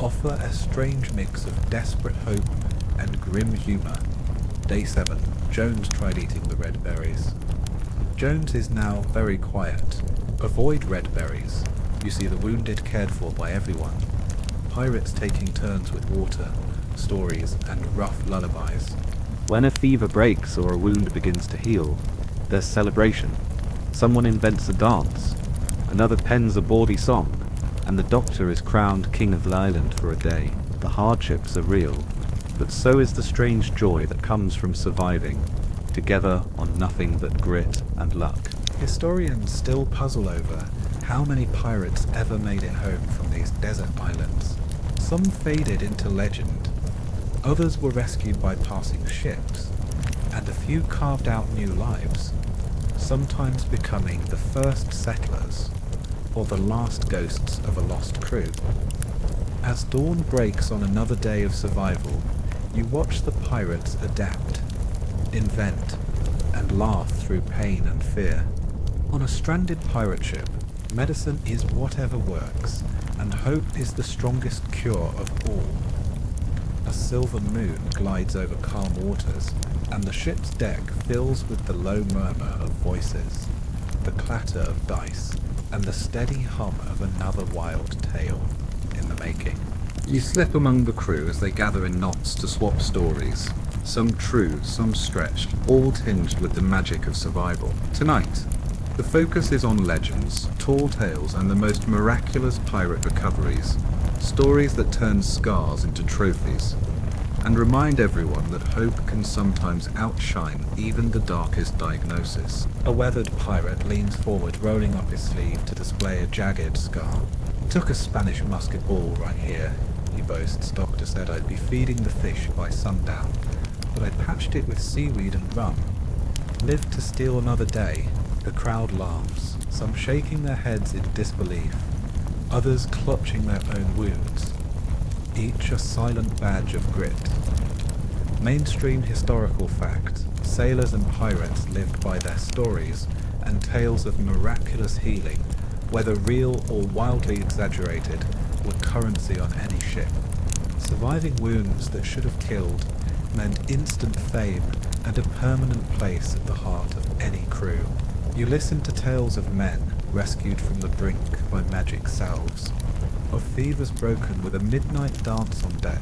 offer a strange mix of desperate hope and grim humour. Day 7. Jones tried eating the red berries. Jones is now very quiet. Avoid red berries. You see the wounded cared for by everyone. Pirates taking turns with water, stories, and rough lullabies. When a fever breaks or a wound begins to heal, there's celebration. Someone invents a dance, another pens a bawdy song, and the doctor is crowned king of the island for a day. The hardships are real, but so is the strange joy that comes from surviving, together on nothing but grit and luck. Historians still puzzle over how many pirates ever made it home from these desert islands. Some faded into legend, others were rescued by passing ships, and a few carved out new lives, sometimes becoming the first settlers or the last ghosts of a lost crew. As dawn breaks on another day of survival, you watch the pirates adapt, invent, and laugh through pain and fear. On a stranded pirate ship, medicine is whatever works, and hope is the strongest cure of all. A silver moon glides over calm waters, and the ship's deck fills with the low murmur of voices, the clatter of dice, and the steady hum of another wild tale in the making. You slip among the crew as they gather in knots to swap stories, some true, some stretched, all tinged with the magic of survival. Tonight, the focus is on legends, tall tales, and the most miraculous pirate recoveries, stories that turn scars into trophies, and remind everyone that hope can sometimes outshine even the darkest diagnosis. A weathered pirate leans forward, rolling up his sleeve to display a jagged scar. "Took a Spanish musket ball right here," he boasts. "Doctor said I'd be feeding the fish by sundown, but I patched it with seaweed and rum. Lived to steal another day." The crowd laughs, some shaking their heads in disbelief, others clutching their own wounds, each a silent badge of grit. Mainstream historical fact: sailors and pirates lived by their stories, and tales of miraculous healing, whether real or wildly exaggerated, were currency on any ship. Surviving wounds that should have killed meant instant fame and a permanent place at the heart of any crew. You listen to tales of men rescued from the brink by magic salves, of fevers broken with a midnight dance on deck,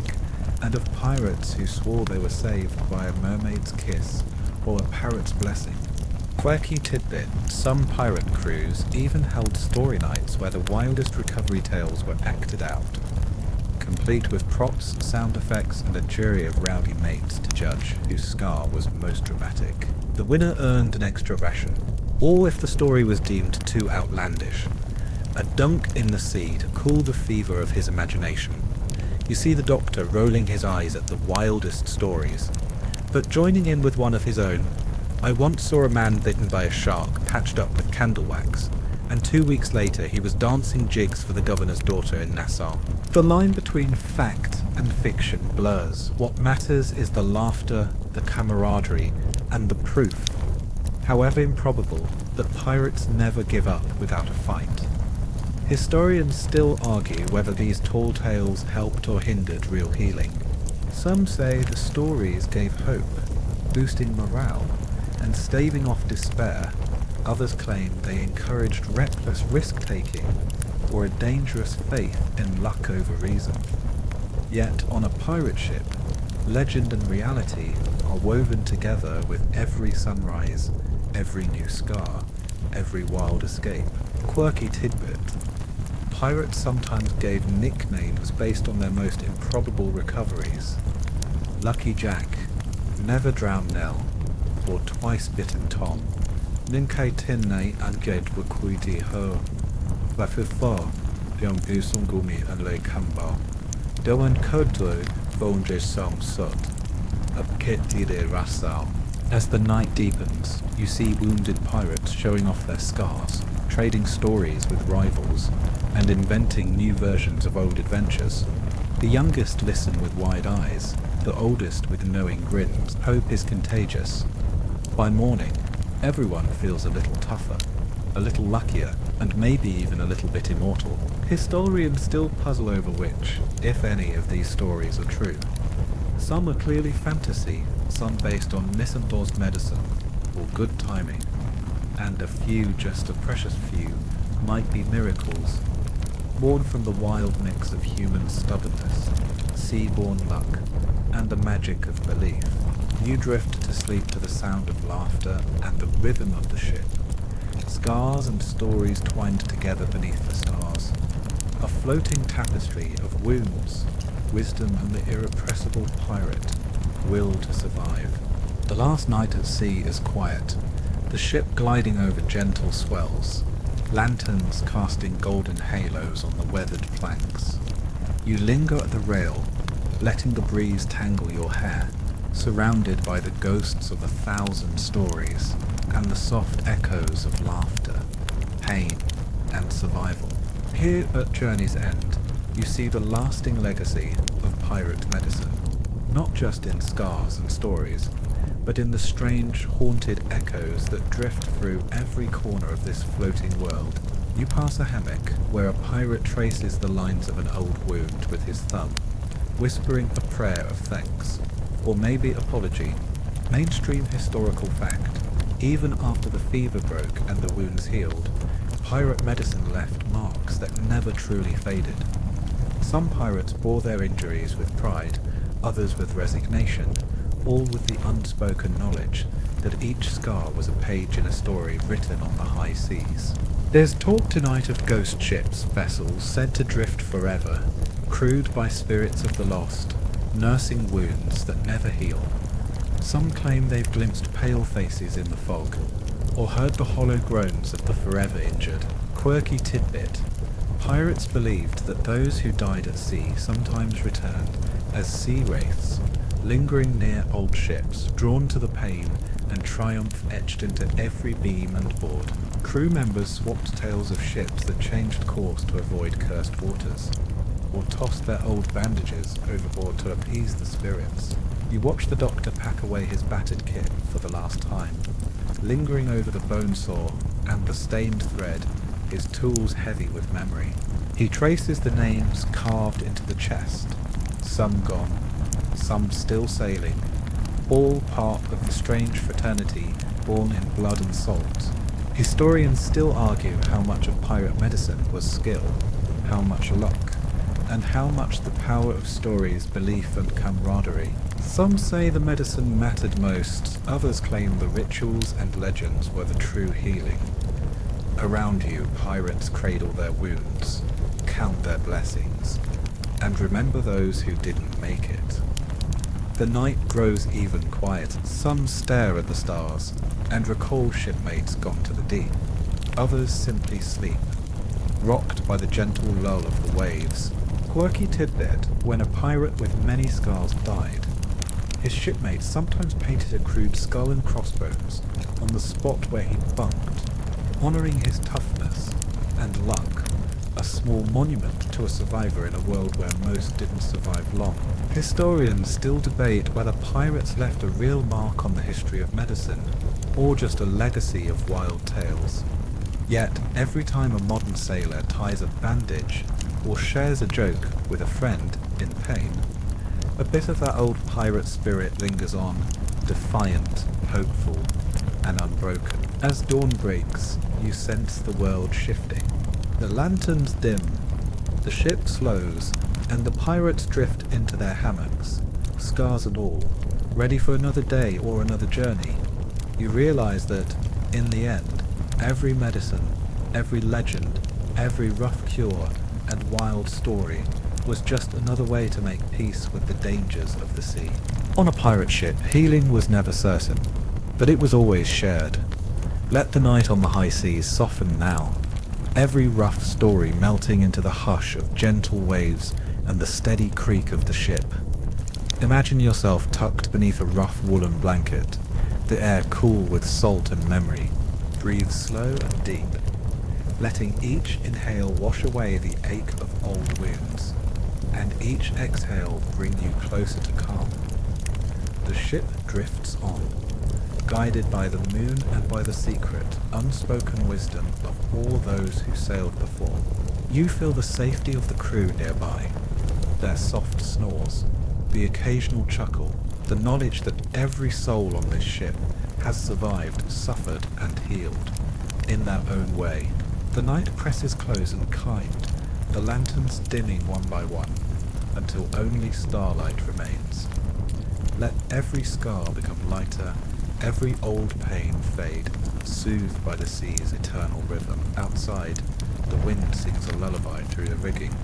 and of pirates who swore they were saved by a mermaid's kiss or a parrot's blessing. Quirky tidbit, some pirate crews even held story nights where the wildest recovery tales were acted out, complete with props, sound effects, and a jury of rowdy mates to judge whose scar was most dramatic. The winner earned an extra ration, or if the story was deemed too outlandish, a dunk in the sea to cool the fever of his imagination. You see the doctor rolling his eyes at the wildest stories, but joining in with one of his own. I once saw a man bitten by a shark patched up with candle wax, and 2 weeks later he was dancing jigs for the governor's daughter in Nassau. The line between fact and fiction blurs. What matters is the laughter, the camaraderie, and the proof, however improbable, that pirates never give up without a fight. Historians still argue whether these tall tales helped or hindered real healing. Some say the stories gave hope, boosting morale, and staving off despair. Others claim they encouraged reckless risk-taking or a dangerous faith in luck over reason. Yet on a pirate ship, legend and reality are woven together with every sunrise, every new scar, every wild escape. Quirky tidbit. Pirates sometimes gave nicknames based on their most improbable recoveries. Lucky Jack, Never Drowned Nell, or Twice Bitten Tom. Ninkai Tinnei Anged Wakuiti Ho. Lafifo, Yom Usum Gumi and Lake Kambao. Doan Kodlo, Bonje Song Sot. Abketi de Rasau. As the night deepens, you see wounded pirates showing off their scars, trading stories with rivals, and inventing new versions of old adventures. The youngest listen with wide eyes, the oldest with knowing grins. Hope is contagious. By morning, everyone feels a little tougher, a little luckier, and maybe even a little bit immortal. Historians still puzzle over which, if any, of these stories are true. Some are clearly fantasy, some based on misendorsed medicine or good timing, and a few, just a precious few, might be miracles, born from the wild mix of human stubbornness, sea-born luck, and the magic of belief. You drift to sleep to the sound of laughter and the rhythm of the ship. Scars and stories twined together beneath the stars. A floating tapestry of wounds, wisdom, and the irrepressible pirate, will to survive. The last night at sea is quiet, the ship gliding over gentle swells, lanterns casting golden halos on the weathered planks. You linger at the rail, letting the breeze tangle your hair, surrounded by the ghosts of 1,000 stories and the soft echoes of laughter, pain, and survival. Here at Journey's End, you see the lasting legacy of pirate medicine, not just in scars and stories, but in the strange, haunted echoes that drift through every corner of this floating world. You pass a hammock where a pirate traces the lines of an old wound with his thumb, whispering a prayer of thanks, or maybe apology. Mainstream historical fact, even after the fever broke and the wounds healed, pirate medicine left marks that never truly faded. Some pirates bore their injuries with pride, others with resignation, all with the unspoken knowledge that each scar was a page in a story written on the high seas. There's talk tonight of ghost ships, vessels said to drift forever, crewed by spirits of the lost, nursing wounds that never heal. Some claim they've glimpsed pale faces in the fog, or heard the hollow groans of the forever injured. Quirky tidbit. Pirates believed that those who died at sea sometimes returned as sea wraiths, lingering near old ships, drawn to the pain and triumph etched into every beam and board. Crew members swapped tales of ships that changed course to avoid cursed waters, or tossed their old bandages overboard to appease the spirits. You watch the doctor pack away his battered kit for the last time, lingering over the bone saw and the stained thread, his tools heavy with memory. He traces the names carved into the chest, some gone, some still sailing, all part of the strange fraternity born in blood and salt, Historians still argue how much of pirate medicine was skill, how much luck, and how much the power of stories, belief, and camaraderie. Some say the medicine mattered most, others claim the rituals and legends were the true healing. Around you, pirates cradle their wounds, count their blessings, and remember those who didn't make it. The night grows even quieter. Some stare at the stars and recall shipmates gone to the deep. Others simply sleep, rocked by the gentle lull of the waves. Quirky tidbit: when a pirate with many scars died, his shipmates sometimes painted a crude skull and crossbones on the spot where he bunked, honouring his toughness and luck, a small monument to a survivor in a world where most didn't survive long. Historians still debate whether pirates left a real mark on the history of medicine, or just a legacy of wild tales. Yet, every time a modern sailor ties a bandage or shares a joke with a friend in pain, a bit of that old pirate spirit lingers on, defiant, hopeful, and unbroken. As dawn breaks, you sense the world shifting. The lanterns dim, the ship slows, and the pirates drift into their hammocks, scars and all, ready for another day or another journey. You realize that, in the end, every medicine, every legend, every rough cure, and wild story was just another way to make peace with the dangers of the sea. On a pirate ship, healing was never certain, but it was always shared. Let the night on the high seas soften now, every rough story melting into the hush of gentle waves and the steady creak of the ship. Imagine yourself tucked beneath a rough woolen blanket, the air cool with salt and memory. Breathe slow and deep, letting each inhale wash away the ache of old wounds, and each exhale bring you closer to calm. The ship drifts on, guided by the moon and by the secret, unspoken wisdom of all those who sailed before. You feel the safety of the crew nearby, their soft snores, the occasional chuckle, the knowledge that every soul on this ship has survived, suffered, and healed, in their own way. The night presses close and kind, the lanterns dimming one by one, until only starlight remains. Let every scar become lighter, every old pain fade, soothed by the sea's eternal rhythm. Outside, the wind sings a lullaby through the rigging,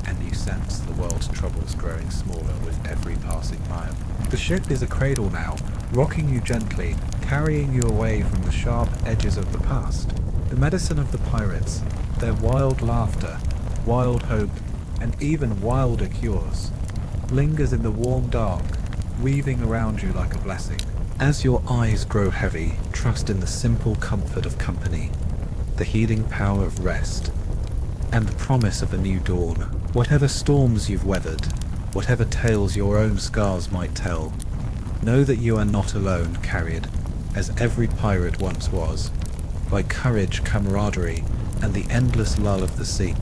and you sense the world's troubles growing smaller with every passing mile. The ship is a cradle now, rocking you gently, carrying you away from the sharp edges of the past. The medicine of the pirates, their wild laughter, wild hope, and even wilder cures, lingers in the warm dark, weaving around you like a blessing. As your eyes grow heavy, trust in the simple comfort of company, the healing power of rest, and the promise of a new dawn. Whatever storms you've weathered, whatever tales your own scars might tell, know that you are not alone, carried, as every pirate once was, by courage, camaraderie, and the endless lull of the sea.